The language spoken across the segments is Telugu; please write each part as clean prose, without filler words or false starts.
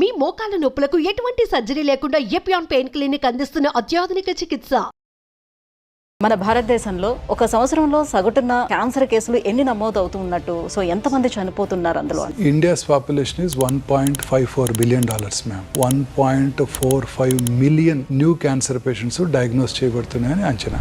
మీ మోకాల నొప్పులకు ఎటువంటి సర్జరీ లేకుండా ఎపియాన్ పెయిన్ క్లినిక్ అందిస్తున్న అత్యాధునిక చికిత్స. మన భారతదేశంలో ఒక సంవత్సరంలో సగటున క్యాన్సర్ కేసులు ఎన్ని నమోదు అవుతున్నట్టు, సో ఎంతమంది చనిపోతున్నారు అందులో? India's population is $1.54 billion, ma'am. 1.45 million new cancer patients diagnosed చేయబడుతున్నాయని అంచనా.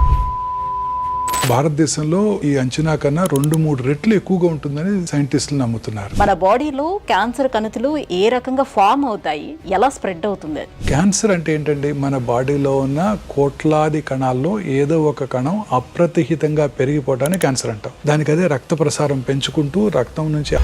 భారతదేశంలో ఈ అంచనా కన్నా 2-3 రెట్లు ఎక్కువగా ఉంటుందని సైంటిస్టులు నమ్ముతున్నారు. మన బాడీలో క్యాన్సర్ కణుతులు ఏ రకంగా ఫామ్ అవుతాయి, ఎలా స్ప్రెడ్ అవుతుంది? క్యాన్సర్ అంటే ఏంటండి? మన బాడీలో ఉన్న కోట్లాది కణాల్లో ఏదో ఒక కణం అప్రతిహితంగా పెరిగిపోవటాన్ని క్యాన్సర్ అంటాం. దానికి అదే రక్త ప్రసారం పెంచుకుంటూ రక్తం నుంచి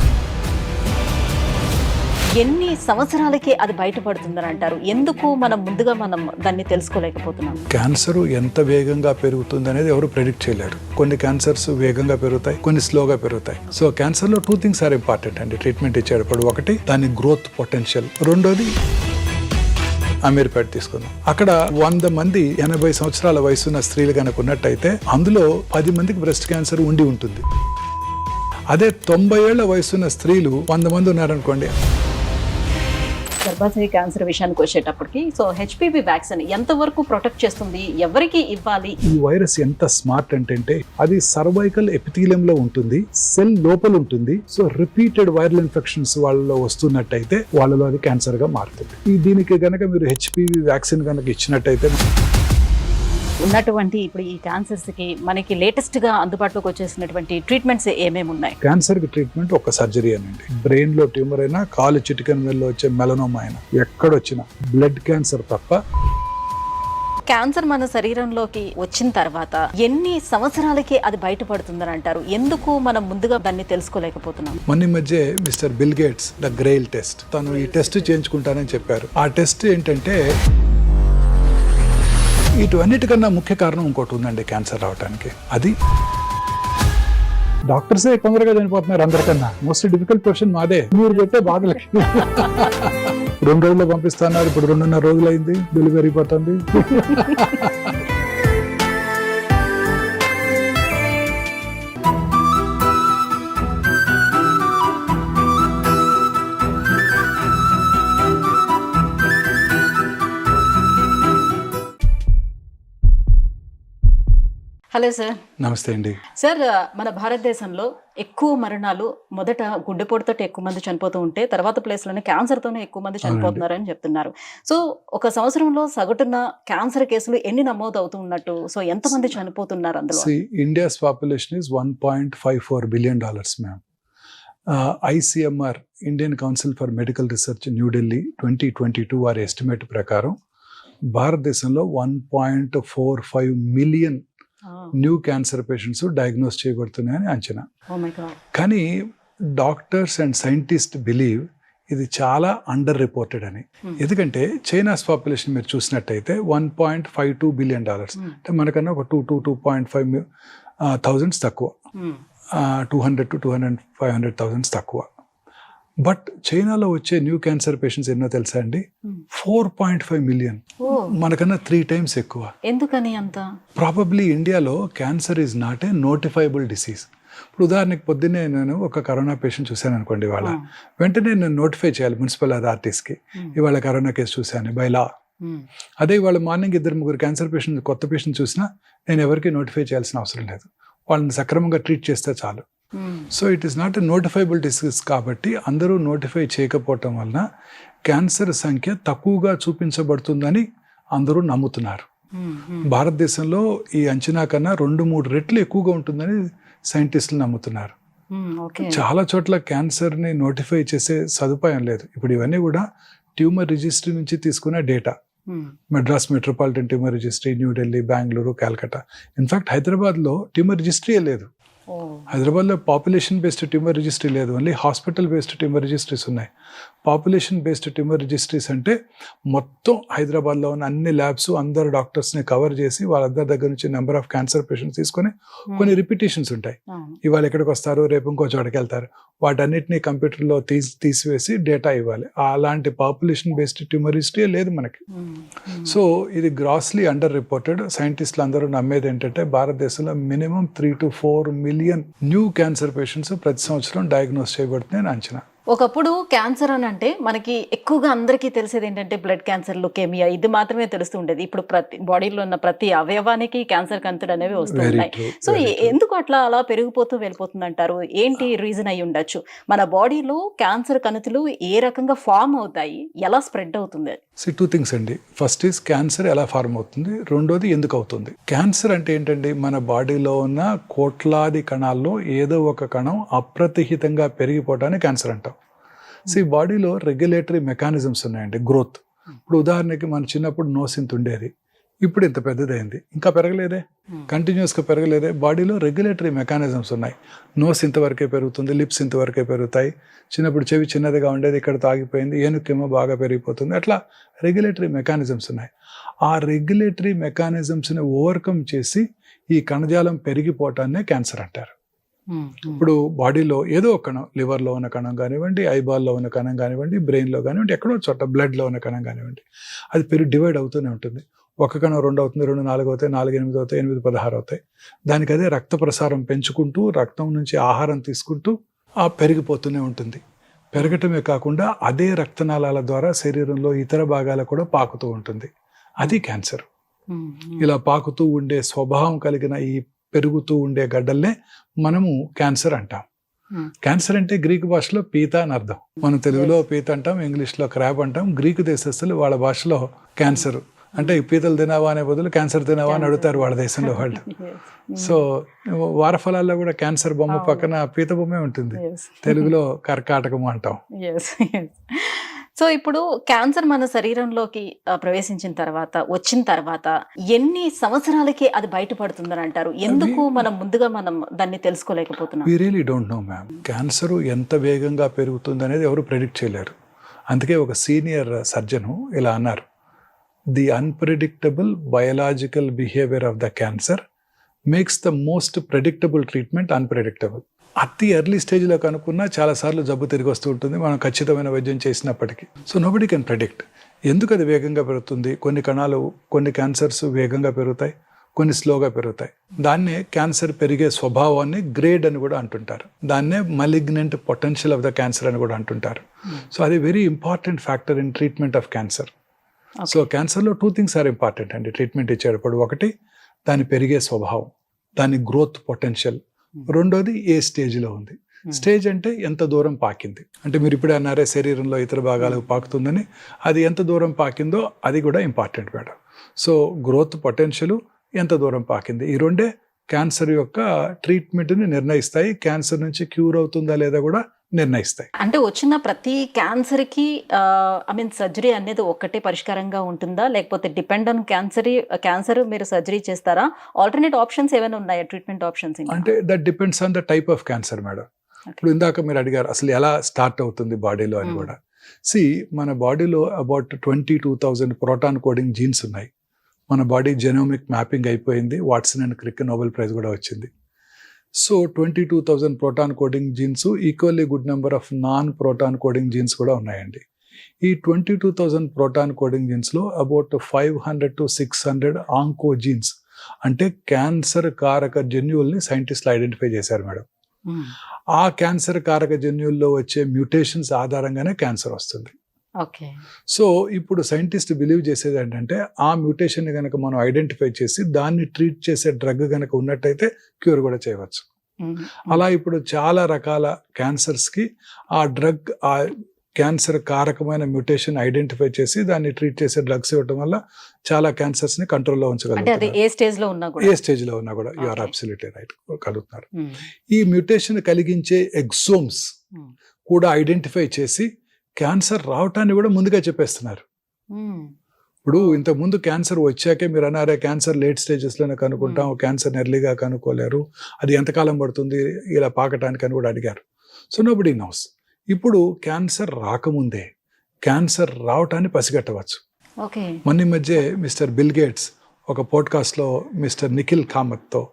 ఎన్ని సంవత్సరాలకి అది బయటపడుతుందని అంటారు? ఎందుకు ముందుగా మనం దాన్ని తెలుసుకోలేకపోతున్నాం? క్యాన్సర్ ఎంత వేగంగా పెరుగుతుంది అనేది ఎవరు ప్రెడిక్ట్ చేయలేరు. కొన్ని క్యాన్సర్స్ వేగంగా పెరుగుతాయి, కొన్ని స్లోగా పెరుగుతాయి. సో క్యాన్సర్ లో 2 things ఆర్ ఇంపార్టెంట్ అండి ట్రీట్మెంట్ ఇచ్చేటప్పుడు. ఒకటి దాని గ్రోత్ పొటెన్షియల్, రెండోది అమీర్పేట తీసుకుందాం. అక్కడ 100 మంది 80 సంవత్సరాల వయసున్న స్త్రీలు కనుక ఉన్నట్టయితే అందులో 10 మందికి బ్రెస్ట్ క్యాన్సర్ ఉండి ఉంటుంది. అదే 90 ఏళ్ల వయసున్న స్త్రీలు 100 మంది ఉన్నారనుకోండి. గర్భాశయ క్యాన్సర్ విషయానికి వచ్చేటప్పటికి, సో హెచ్పివి వ్యాక్సిన్ ఎంతవరకు ప్రొటెక్ట్ చేస్తుంది, ఎవరికి ఇవ్వాలి? ఈ వైరస్ ఎంత స్మార్ట్ అంటే అది సర్వైకల్ ఎపిథీలియం లో ఉంటుంది, సెల్ లోపల ఉంటుంది. సో రిపీటెడ్ వైరల్ ఇన్ఫెక్షన్స్ వాళ్ళలో వస్తున్నట్టయితే వాళ్ళలో అది క్యాన్సర్ గా మారుతుంది. దీనికి గనక మీరు హెచ్పివి వ్యాక్సిన్ కనుక ఇచ్చినట్టయితే ఉన్నటువంటి ఇప్పుడు ఈ క్యాన్సర్స్ కి మనకి లేటెస్ట్ గా అందుబాటులోకి వచ్చేసినటువంటి ట్రీట్మెంట్స్ ఏమేమి ఉన్నాయి? క్యాన్సర్ కి ట్రీట్మెంట్ ఒక సర్జరీ అనండి. బ్రెయిన్ లో ట్యూమర్ అయినా, కాలు చిటికెన్ వేల్లో వచ్చే మెలనోమా అయినా, ఎక్కడొచ్చినా బ్లడ్ క్యాన్సర్ తప్ప. క్యాన్సర్ మన శరీరంలోకి వచ్చిన తర్వాత ఎన్ని సంవత్సరాలకి అది బయటపడుతుందని అంటారు? ఎందుకు మనం ముందుగా దాన్ని తెలుసుకోలేకపోతున్నాం? మొన్న మధ్య మిస్టర్ బిల్ గేట్స్ ద గ్రెయిల్ టెస్ట్, తను ఈ టెస్ట్ చేయించుకుంటానని చెప్పారు. ఆ టెస్ట్ ఏంటంటే ఇటువన్నిటికన్నా ముఖ్య కారణం ఇంకోటి ఉందండి క్యాన్సర్ రావడానికి. అది డాక్టర్సే తొందరగా చనిపోతున్నారు అందరికన్నా. మోస్ట్ డిఫికల్ట్ క్వశ్చన్ మాదే. మీరు చెప్తే బాధ 2 రోజుల్లో పంపిస్తున్నారు, ఇప్పుడు 2.5 రోజులు అయింది, డెలివరీ పోతుంది. Hello sir. నమస్తే అండి. సార్, మన భారతదేశంలో ఎక్కువ మరణాలు మొదట గుండెపోటుతో ఎక్కువ మంది చనిపోతూ ఉంటే తర్వాత ప్లేస్లోనే క్యాన్సర్తోనే ఎక్కువ మంది చనిపోతున్నారని చెప్తున్నారు. సో ఒక సంవత్సరంలో సగటున క్యాన్సర్ కేసులు ఎన్ని నమోదు అవుతూ ఉన్నట్టు, సో ఎంతమంది చనిపోతున్నారు అందులో? India's population is $1.54 billion, ma'am. ICMR, Indian Council for Medical Research, New Delhi 2022 వారి ఎస్టిమేట్ ప్రకారం భారతదేశంలో 1.45 million new cancer patients diagnose చేయబడుతున్నాయని అంచనా. కానీ డాక్టర్స్ అండ్ సైంటిస్ట్ బిలీవ్ ఇది చాలా అండర్ రిపోర్టెడ్ అని. ఎందుకంటే చైనాస్ పాపులేషన్ మీరు చూసినట్టయితే $1.52 billion, అంటే మనకన్నా ఒక 2.5 థౌజండ్స్ తక్కువ, 200 to 500,000 తక్కువ. బట్ చైనాలో వచ్చే న్యూ క్యాన్సర్ పేషెంట్స్ ఎన్నో తెలుసా అండి? 4.5 మిలియన్, మనకన్నా 3 times ఎక్కువ. ఎందుకని అంత? ప్రాబబ్లీ ఇండియాలో cancer is not a notifiable disease. ఇప్పుడు ఉదాహరణకి పొద్దున్నే నేను ఒక కరోనా పేషెంట్ చూశాను అనుకోండి, ఇవాళ వెంటనే నేను నోటిఫై చేయాలి మున్సిపల్ అథారిటీస్కి, ఇవాళ కరోనా కేసు చూశాను బై లా. అదే ఇవాళ మార్నింగ్ 2-3 క్యాన్సర్ పేషెంట్, కొత్త పేషెంట్ చూసినా నేను ఎవరికి నోటిఫై చేయాల్సిన అవసరం లేదు, వాళ్ళని సక్రమంగా ట్రీట్ చేస్తే చాలు. So it is not a notifiable disease. కాబట్టి అందరూ నోటిఫై చేయకపోవటం వలన క్యాన్సర్ సంఖ్య తక్కువగా చూపించబడుతుందని అందరూ నమ్ముతున్నారు. భారతదేశంలో ఈ అంచనా కన్నా 2-3 రెట్లు ఎక్కువగా ఉంటుందని సైంటిస్టులు నమ్ముతున్నారు. చాలా చోట్ల క్యాన్సర్ని నోటిఫై చేసే సదుపాయం లేదు. ఇప్పుడు ఇవన్నీ కూడా ట్యూమర్ రిజిస్ట్రీ నుంచి తీసుకునే data. Madras metropolitan tumour registry, New Delhi, Bengaluru, Calcutta. In fact హైదరాబాద్లో ట్యూమర్ రిజిస్ట్రీయే లేదు. హైదరాబాద్లో పాపులేషన్ బేస్డ్ ట్యూమర్ రిజిస్ట్రీ లేదు, only hospital based tumour registries ఉన్నాయి. పాపులేషన్ బేస్డ్ ట్యూమర్ రిజిస్ట్రీస్ అంటే మొత్తం హైదరాబాద్లో ఉన్న అన్ని ల్యాబ్స్, అందరు డాక్టర్స్ని కవర్ చేసి వాళ్ళందరి దగ్గర నుంచి నెంబర్ ఆఫ్ క్యాన్సర్ పేషెంట్స్ తీసుకొని కొన్ని రిపిటేషన్స్ ఉంటాయి. ఇవాళ ఎక్కడికి వస్తారు, రేపు ఇంకో చోటకి వెళ్తారు, వాటన్నిటిని కంప్యూటర్లో తీసివేసి డేటా ఇవ్వాలి. అలాంటి పాపులేషన్ బేస్డ్ ట్యూమర్ రిజిస్ట్రీ లేదు మనకి. సో ఇది గ్రాస్లీ అండర్ రిపోర్టెడ్. సైంటిస్టులు అందరూ నమ్మేది ఏంటంటే భారతదేశంలో minimum 3 to 4 million new cancer patients ప్రతి సంవత్సరం డయాగ్నోస్ చేయబడుతున్నాయని అంచనా. ఒకప్పుడు క్యాన్సర్ అని అంటే మనకి ఎక్కువగా అందరికీ తెలిసేది ఏంటంటే బ్లడ్ క్యాన్సర్, లుకేమియా, ఇది మాత్రమే తెలుస్తూ ఉండేది. ఇప్పుడు ప్రతి బాడీలో ఉన్న ప్రతి అవయవానికి క్యాన్సర్ కంతులు అనేవి వస్తూ వెరీ ఉన్నాయి. ట్రూ. సో ఎందుకు అలా పెరిగిపోతూ వెళ్ళిపోతుంది అంటారు? ఏంటి రీజన్ అయి ఉండొచ్చు? మన బాడీలో క్యాన్సర్ కణుతులు ఏ రకంగా ఫామ్ అవుతాయి, ఎలా స్ప్రెడ్ అవుతుంది? టూ థింగ్స్ అండి. ఫస్ట్ ఈజ్ క్యాన్సర్ ఎలా ఫార్మ్ అవుతుంది, రెండోది ఎందుకు అవుతుంది. క్యాన్సర్ అంటే ఏంటండి, మన బాడీలో ఉన్న కోట్లాది కణాల్లో ఏదో ఒక కణం అప్రతిహితంగా పెరిగిపోవటాన్ని క్యాన్సర్ అంటాం. బాడీలో రెగ్యులేటరీ మెకానిజమ్స్ ఉన్నాయండి, గ్రోత్. ఇప్పుడు ఉదాహరణకి మన చిన్నప్పుడు నోస్ ఇంత ఉండేది, ఇప్పుడు ఇంత పెద్దదైంది, ఇంకా పెరగలేదే, కంటిన్యూస్గా పెరగలేదే. బాడీలో రెగ్యులేటరీ మెకానిజమ్స్ ఉన్నాయి. నోస్ ఇంతవరకే పెరుగుతుంది, లిప్స్ ఇంతవరకే పెరుగుతాయి. చిన్నప్పుడు చెవి చిన్నదిగా ఉండేది, ఇక్కడ తాగిపోయింది, ఏనుకేమో బాగా పెరిగిపోతుంది. అట్లా రెగ్యులేటరీ మెకానిజమ్స్ ఉన్నాయి. ఆ రెగ్యులేటరీ మెకానిజమ్స్ని ఓవర్కమ్ చేసి ఈ కణజాలం పెరిగిపోవటాన్నే క్యాన్సర్ అంటారు. ఇప్పుడు బాడీలో ఏదో ఒక కణం, లివర్లో ఉన్న కణం కానివ్వండి, ఐబాల్లో ఉన్న కణం కానివ్వండి, బ్రెయిన్లో కానివ్వండి, ఎక్కడో చోట బ్లడ్లో ఉన్న కణం కానివ్వండి, అది డివైడ్ అవుతూనే ఉంటుంది. ఒక కణం 2 అవుతుంది, 2 4 అవుతాయి, 4 8 అవుతాయి, 8 16 అవుతాయి. దానికి అదే రక్త ప్రసారం పెంచుకుంటూ, రక్తం నుంచి ఆహారం తీసుకుంటూ పెరిగిపోతూనే ఉంటుంది. పెరగటమే కాకుండా అదే రక్తనాళాల ద్వారా శరీరంలో ఇతర భాగాలకు కూడా పాకుతూ ఉంటుంది. అది క్యాన్సర్. ఇలా పాకుతూ ఉండే స్వభావం కలిగిన ఈ పెరుగుతూ ఉండే గడ్డల్నే మనము క్యాన్సర్ అంటాం. క్యాన్సర్ అంటే గ్రీకు భాషలో పీత అని అర్థం. మనం తెలుగులో పీత అంటాం, ఇంగ్లీష్లో క్రాబ్ అంటాం. గ్రీకు దేశస్తులు వాళ్ళ భాషలో క్యాన్సర్ అంటే పీతలు తినావా అనే బదులు క్యాన్సర్ తినావా అని అడుగుతారు వాళ్ళ దేశంలో వాళ్ళు. సో వారఫలాల్లో కూడా క్యాన్సర్ బొమ్మ పక్కన పీత బొమ్మే ఉంటుంది. తెలుగులో కర్కాటకము అంటాం. సో ఇప్పుడు క్యాన్సర్ మన శరీరంలోకి ప్రవేశించిన తర్వాత, వచ్చిన తర్వాత ఎన్ని సంవత్సరాలకి అది బయటపడుతుందని అంటారు? ఎందుకు ముందుగా దాన్ని తెలుసుకోలేకపోతున్నాం? We really don't know ma'am. Cancer ఎంత వేగంగా పెరుగుతుంది అనేది ఎవరు ప్రెడిక్ట్ చేయలేరు. అందుకే ఒక సీనియర్ సర్జను ఇలా అన్నారు, the unpredictable biological behaviour of the cancer makes the most predictable treatment unpredictable. అతి ఎర్లీ స్టేజ్లో కనుక్కున్నా చాలాసార్లు జబ్బు తిరిగి వస్తూ ఉంటుంది, మనం ఖచ్చితమైన వైద్యం చేసినప్పటికీ. So nobody can predict. ఎందుకు అది వేగంగా పెరుగుతుంది? కొన్ని కణాలు, కొన్ని క్యాన్సర్స్ వేగంగా పెరుగుతాయి, కొన్ని స్లోగా పెరుగుతాయి. దాన్నే క్యాన్సర్ పెరిగే స్వభావాన్ని గ్రేడ్ అని కూడా అంటుంటారు. దాన్నే malignant potential of the cancer అని కూడా అంటుంటారు. సో అది very important factor in treatment of cancer. So క్యాన్సర్లో 2 things ఆర్ ఇంపార్టెంట్ అండి ట్రీట్మెంట్ ఇచ్చేటప్పుడు. ఒకటి దాని పెరిగే స్వభావం, దాని గ్రోత్ పొటెన్షియల్. రెండోది ఏ స్టేజ్లో ఉంది. స్టేజ్ అంటే ఎంత దూరం పాకింది. అంటే మీరు ఇప్పుడే అన్నారే శరీరంలో ఇతర భాగాలకు పాకుతుందని, అది ఎంత దూరం పాకిందో అది కూడా important madam. So growth potential, ఎంత దూరం పాకింది, ఈ రెండే క్యాన్సర్ యొక్క ట్రీట్మెంట్ని నిర్ణయిస్తాయి. క్యాన్సర్ నుంచి క్యూర్ అవుతుందా లేదా కూడా నిర్ణయిస్తాయి. అంటే వచ్చిన ప్రతి క్యాన్సర్కి సర్జరీ అనేది ఒక్కటే పరిష్కారంగా ఉంటుందా, లేకపోతే డిపెండ్ ఆన్ క్యాన్సర్ మీరు సర్జరీ చేస్తారా? ఆల్టర్నేట్ ఆప్షన్స్ ఏమైనా ఉన్నాయా, ట్రీట్మెంట్ ఆప్షన్స్? అంటే that depends on the type of cancer madam. ఇప్పుడు ఇందాక మీరు అడిగారు అసలు ఎలా స్టార్ట్ అవుతుంది బాడీలో అని కూడా. మన బాడీలో అబౌట్ 22,000 ప్రోటాన్ కోడింగ్ జీన్స్ ఉన్నాయి. మన బాడీ జెనోమిక్ మ్యాపింగ్ అయిపోయింది, Watson and Crick Nobel prize కూడా వచ్చింది. So 22,000 proton coding genes, equally good number of non proton coding genes కూడా ఉన్నాయండి. ఈ 22,000 ప్రోటాన్ కోడింగ్ జీన్స్లో అబౌట్ 500 to 600 ఆంకో జీన్స్, అంటే క్యాన్సర్ కారక జన్యువుల్ని సైంటిస్టులు ఐడెంటిఫై చేశారు మేడం. ఆ క్యాన్సర్ కారక జన్యువుల్లో వచ్చే మ్యూటేషన్స్ ఆధారంగానే క్యాన్సర్ వస్తుంది. సో ఇప్పుడు సైంటిస్ట్ బిలీవ్ చేసేది ఏంటంటే ఆ మ్యూటేషన్ కనుక మనం ఐడెంటిఫై చేసి దాన్ని ట్రీట్ చేసే డ్రగ్ కనుక ఉన్నట్టయితే క్యూర్ కూడా చేయవచ్చు. అలా ఇప్పుడు చాలా రకాల క్యాన్సర్స్కి ఆ డ్రగ్, ఆ క్యాన్సర్ కారకమైన మ్యూటేషన్ ఐడెంటిఫై చేసి దాన్ని ట్రీట్ చేసే డ్రగ్స్ ఇవ్వడం వల్ల చాలా క్యాన్సర్స్ని కంట్రోల్లో ఉంచగలుగుతారు. ఏ స్టేజ్లో ఉన్నా కూడా యు ఆర్ అబ్సల్యూట్లీ రైట్ కలుగుతున్నారు. ఈ మ్యూటేషన్ కలిగించే ఎక్సోమ్స్ కూడా ఐడెంటిఫై చేసి క్యాన్సర్ రావటాన్ని కూడా ముందుగా చెప్పేస్తున్నారు. ఇప్పుడు ఇంతకుముందు క్యాన్సర్ వచ్చాకే మీరు అన్నారే క్యాన్సర్ లేట్ స్టేజెస్లోనే కనుక్కుంటాం, క్యాన్సర్ ఎర్లీగా కనుక్కోలేరు, అది ఎంతకాలం పడుతుంది ఇలా పాకటానికి అని కూడా అడిగారు. So nobody knows. ఇప్పుడు క్యాన్సర్ రాకముందే క్యాన్సర్ రావటాన్ని పసిగట్టవచ్చు. మొన్న మధ్య మిస్టర్ బిల్ గేట్స్ ఒక పోడ్కాస్ట్లో మిస్టర్ నిఖిల్ కామత్తో,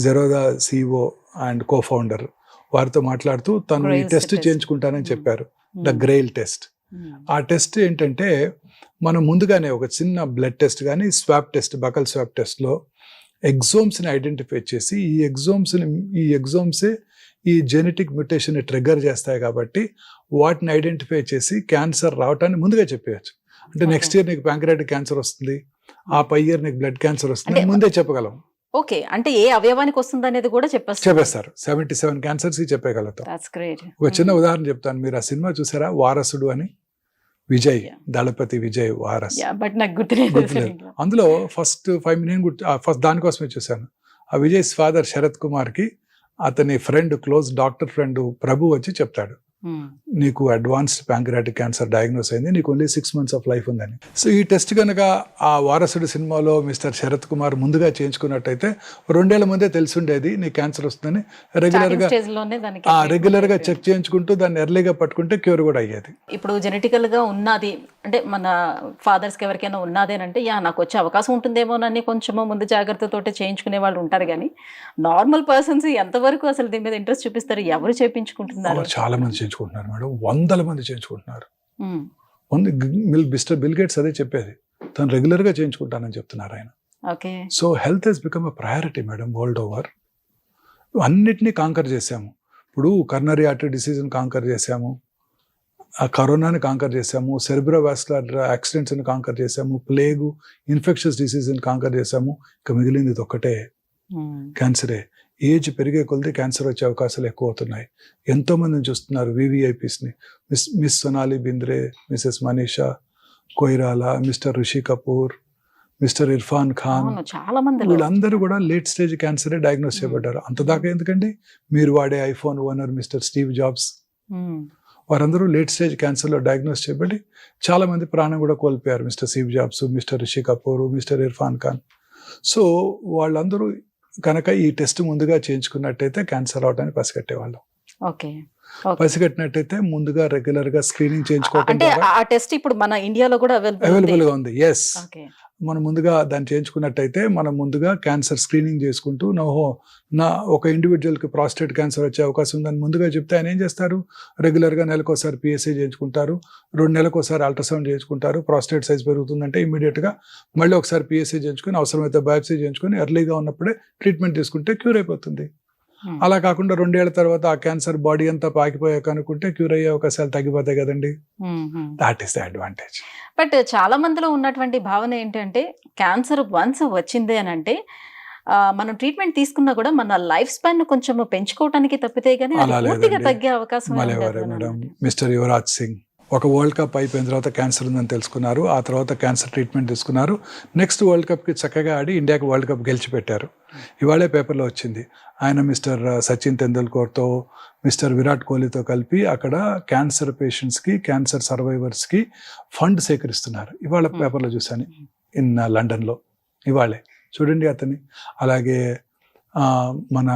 జెరోదా CEO అండ్ కో-ఫౌండర్, వారితో మాట్లాడుతూ తను ఈ టెస్ట్ చేయించుకుంటానని చెప్పారు, ద గ్రెయిల్ టెస్ట్. ఆ టెస్ట్ ఏంటంటే మనం ముందుగానే ఒక చిన్న బ్లడ్ టెస్ట్ కానీ స్వాబ్ టెస్ట్, బకల్ స్వాబ్ టెస్ట్లో ఎగ్జోమ్స్ని ఐడెంటిఫై చేసి ఈ ఎగ్జోమ్సే ఈ జెనెటిక్ మ్యుటేషన్ ట్రిగ్గర్ చేస్తాయి కాబట్టి వాటిని ఐడెంటిఫై చేసి క్యాన్సర్ రావటాన్ని ముందుగా చెప్పేయచ్చు. అంటే నెక్స్ట్ ఇయర్ నీకు ప్యాంక్రియాటిక్ క్యాన్సర్ వస్తుంది, ఆ పై ఇయర్ నీకు బ్లడ్ క్యాన్సర్ వస్తుంది ముందే చెప్పగలం. ఓకే, అంటే ఏ అవయవానికి వస్తుంది అనేది కూడా చెప్పేస్తారు. 77 క్యాన్సర్స్ చెప్పగలుగుతాం. ఒక చిన్న ఉదాహరణ చెప్తాను. మీరు ఆ సినిమా చూసారా, వారసుడు అని? విజయ్, దళపతి విజయ్ వారస్. అందులో ఫస్ట్ 5 మినిట్ ఫస్ట్ దానికోసమే చూశాను. ఆ విజయ్ ఫాదర్ శరత్ కుమార్ కి అతని ఫ్రెండ్, క్లోజ్ డాక్టర్ ఫ్రెండ్ ప్రభు వచ్చి చెప్తాడు, నీకు అడ్వాన్స్డ్ ప్యాంక్రియాటిక్ క్యాన్సర్ డయాగ్నోస్ అయింది, నీకు ఓన్లీ 6 months ఆఫ్ లైఫ్ ఉందని. సో ఈ టెస్ట్ కనుక ఆ వారసుడు సినిమాలో మిస్టర్ శరత్ కుమార్ ముందుగా చేయించుకున్నట్టయితే 2 ఏళ్ల ముందే తెలిసిండేది నీ క్యాన్సర్ వస్తుందని. రెగ్యులర్ గా చెక్ చేయించుకుంటూ దాన్ని ఎర్లీగా పట్టుకుంటే క్యూర్ కూడా అయ్యేది. ఇప్పుడు జెనెటికల్ గా ఉన్నది అంటే మన ఫాదర్స్ కి ఎవరికైనా ఉన్నదేనంటే నాకు వచ్చే అవకాశం ఉంటుందేమోనని కొంచెం ముందు జాగ్రత్తతోటి చేయించుకునే వాళ్ళు ఉంటారు, కానీ నార్మల్ పర్సన్స్ ఎంతవరకు అసలు దీని మీద ఇంట్రెస్ట్ చూపిస్తారు? ఎవరు చేయించుకుంటున్నారు? చాలా మంది చేయించుకుంటున్నారు మేడం, 100 మంది చేయించుకుంటున్నారు. మిస్టర్ బిల్ గేట్స్ అదే చెప్పేది, తను రెగ్యులర్ గా చేయించుకుంటానని చెప్తున్నారు ఆయన. So health has become a priority madam world over. అన్నిటినీ కాంకర్ చేసాము. ఇప్పుడు కర్నరీ ఆర్టరీ డిసీజ్ని కాంకర్ చేసాము, ఆ కరోనాని కాంకర్ చేసాము, సెరిబ్రోవాస్కులర్ యాక్సిడెంట్స్ని కాంకర్ చేసాము, ప్లేగు, ఇన్ఫెక్షస్ డిసీజ్ని కాంకర్ చేసాము. ఇక మిగిలింది ఇది ఒక్కటే, క్యాన్సరే. ఏజ్ పెరిగే కొలది క్యాన్సర్ వచ్చే అవకాశాలు ఎక్కువ అవుతున్నాయి. ఎంతో మందిని చూస్తున్నారు, వివిఐపీస్ని, miss Sonali Bendre, Mrs Manisha Koirala, mister Rishi Kapoor, mister Irfan Khan, చాలా మంది వీళ్ళందరూ కూడా లేట్ స్టేజ్ క్యాన్సరే డయాగ్నోస్ చేయబడ్డారు. అంతదాకా ఎందుకండి, మీరు వాడే iPhone owner mister Steve Jobs, వారందరూ లేట్ స్టేజ్ క్యాన్సర్లో డయాగ్నోస్ చేయబడి చాలా మంది ప్రాణం కూడా కోల్పోయారు. Mister Steve Jobs, mister Rishi Kapoor, mister Irfan Khan. So వాళ్ళందరూ కనుక ఈ టెస్ట్ ముందుగా చేయించుకున్నట్టయితే క్యాన్సర్ అవడానికి పసిగట్టేవాళ్ళం. పసిగట్టినట్టయితే ముందుగా రెగ్యులర్ గా స్క్రీనింగ్ చేయించుకోవడం అవైలబుల్ గా ఉంది. ఎస్, మనం ముందుగా దాన్ని చేయించుకున్నట్టయితే మనం ముందుగా క్యాన్సర్ స్క్రీనింగ్ చేసుకుంటూ ఒక ఇండివిజువల్ కి ప్రాస్టేట్ క్యాన్సర్ వచ్చే అవకాశం ఉందని ముందుగా చెప్తే ఆయన ఏం చేస్తారు, రెగ్యులర్ గా నెలకోసారి పిఎస్ఏ చేయించుకుంటారు, 2 నెలలకోసారి అల్ట్రాసౌండ్ చేయించుకుంటారు. ప్రాస్టేట్ సైజ్ పెరుగుతుందంటే ఇమీడియట్ గా మళ్ళీ ఒకసారి పిఎస్ఏ చేయించుకుని, అవసరమైతే బయాప్సీ చేయించుకుని ఎర్లీగా ఉన్నప్పుడే ట్రీట్మెంట్ తీసుకుంటే క్యూర్ అయిపోతుంది. అలా కాకుండా 2 ఏళ్ల తర్వాత ఆ క్యాన్సర్ బాడీ అంతా పాకిపోయాక అనుకుంటే క్యూర్ అయ్యే అవకాశాలు తగ్గిపోతాయి కదండి. That is the advantage. But చాలా మందిలో ఉన్నటువంటి భావన ఏంటంటే క్యాన్సర్ వన్స్ వచ్చింది అని అంటే మనం ట్రీట్మెంట్ తీసుకున్నా కూడా మన లైఫ్ స్పాన్ కొంచెం పెంచుకోవడానికి తప్పితే గానీ పూర్తిగా తగ్గే అవకాశం. మిస్టర్ యువరాజ్ సింగ్ ఒక వరల్డ్ కప్ అయిపోయిన తర్వాత క్యాన్సర్ ఉందని తెలుసుకున్నారు, ఆ తర్వాత క్యాన్సర్ ట్రీట్మెంట్ తీసుకున్నారు. నెక్స్ట్ వరల్డ్ కప్కి చక్కగా ఆడి ఇండియాకి వరల్డ్ కప్ గెలిచిపెట్టారు. ఇవాళే పేపర్లో వచ్చింది, ఆయన మిస్టర్ సచిన్ తెందుల్కర్తో, మిస్టర్ విరాట్ కోహ్లీతో కలిపి అక్కడ క్యాన్సర్ పేషెంట్స్కి, క్యాన్సర్ సర్వైవర్స్కి ఫండ్ సేకరిస్తున్నారు. ఇవాళ పేపర్లో చూశాను, ఇన్ లండన్లో ఇవాళే. చూడండి అతన్ని. అలాగే మన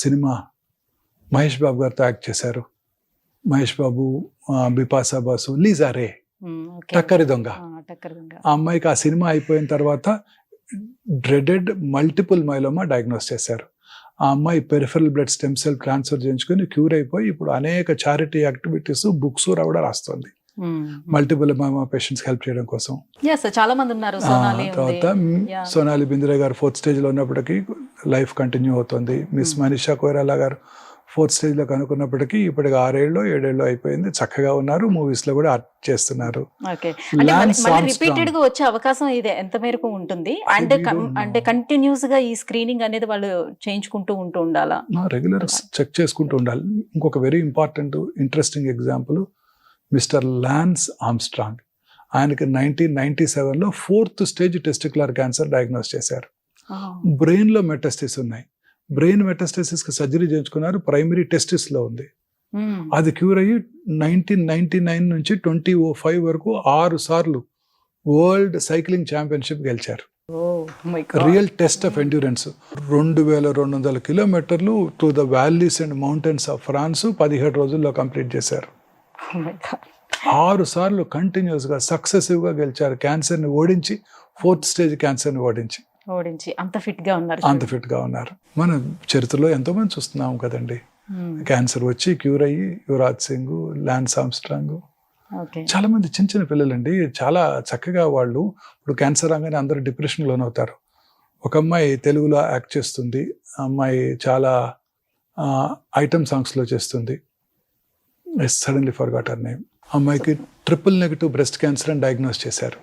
సినిమా మహేష్ బాబు గారితో యాక్ట్ చేశారు. మహేష్ బాబు, బిపాసా బాసు, లీజా రే, టక్కరి దొంగ. ఆ అమ్మాయికి ఆ సినిమా అయిపోయిన తర్వాత డ్రెడెడ్ మల్టిపుల్ మైలోమా డయాగ్నోస్ చేశారు. ఆ అమ్మాయి peripheral blood stem cell transfer చేయించుకొని క్యూర్ అయిపోయి ఇప్పుడు అనేక చారిటీ యాక్టివిటీస్, బుక్స్ కూడా రాస్తుంది మల్టిపుల్ మైలోమా పేషెంట్స్ హెల్ప్ చేయడం కోసం. చాలా మంది ఉన్నారు. తర్వాత సోనాలి బింద్రే గారు 4th stage లో ఉన్నప్పటికీ లైఫ్ కంటిన్యూ అవుతుంది. మిస్ మనీషా కొయిరాలా గారు 4th stage లో కనుక్కున్నప్పటికీ ఇప్పటికి 6 ఏళ్ళు 7 ఏళ్ళు అయిపోయింది, చక్కగా ఉన్నారు, మూవీస్ లో కూడా యాక్ట్ చేస్తున్నారు. రిపీటెడ్ గా వచ్చే అవకాశం ఇది ఎంత మేరకు ఉంటుంది? అంటే కంటిన్యూస్ గా ఈ స్క్రీనింగ్ అనేది వాళ్ళు చేయించుకుంటూ ఉండాలా? రెగ్యులర్ చెక్ చేసుకుంటూ ఉండాలి. ఇంకొక very important interesting example mister lance Armstrong. ఆయనకి 1997లో 4th stage testicular cancer diagnose చేశారు. బ్రెయిన్ లో మెటాస్టిస్ ఉన్నాయి. బ్రెయిన్ మెటాస్టసిస్ కి సర్జరీ చేయించుకున్నారు, ప్రైమరీ టెస్టిస్ లో ఉంది. అది క్యూర్ అయ్యి 1999 నుంచి 2005 వరకు 6 సార్లు వరల్డ్ సైక్లింగ్ ఛాంపియన్షిప్ గెలిచారు. Real test of endurance. 2200 కిలోమీటర్లు to the valleys and mountains of France 17 రోజుల్లో కంప్లీట్ చేశారు. 6 సార్లు కంటిన్యూస్ గా సక్సెసివ్ గా గెలిచారు. క్యాన్సర్ ని ఓడించి, 4th stage క్యాన్సర్ ని ఓడించి అంత ఫిట్ గా ఉన్నారు. మన చరిత్రలో ఎంతో మంది చూస్తున్నాం కదండి, క్యాన్సర్ వచ్చి క్యూర్ అయ్యి. యువరాజ్ సింగ్, లాన్స్ ఆర్మ్స్ట్రాంగ్, చాలా మంది చిన్న చిన్న పిల్లలండి, చాలా చక్కగా వాళ్ళు ఇప్పుడు క్యాన్సర్ రాగానే అందరూ డిప్రెషన్ లోనవుతారు. ఒక అమ్మాయి తెలుగులో యాక్ట్ చేస్తుంది. ఆ అమ్మాయి చాలా ఐటమ్ సాంగ్స్లో చేస్తుంది. Suddenly forgot her name. అమ్మాయికి ట్రిపుల్-నెగటివ్ బ్రెస్ట్ క్యాన్సర్ అని డయాగ్నోస్ చేశారు.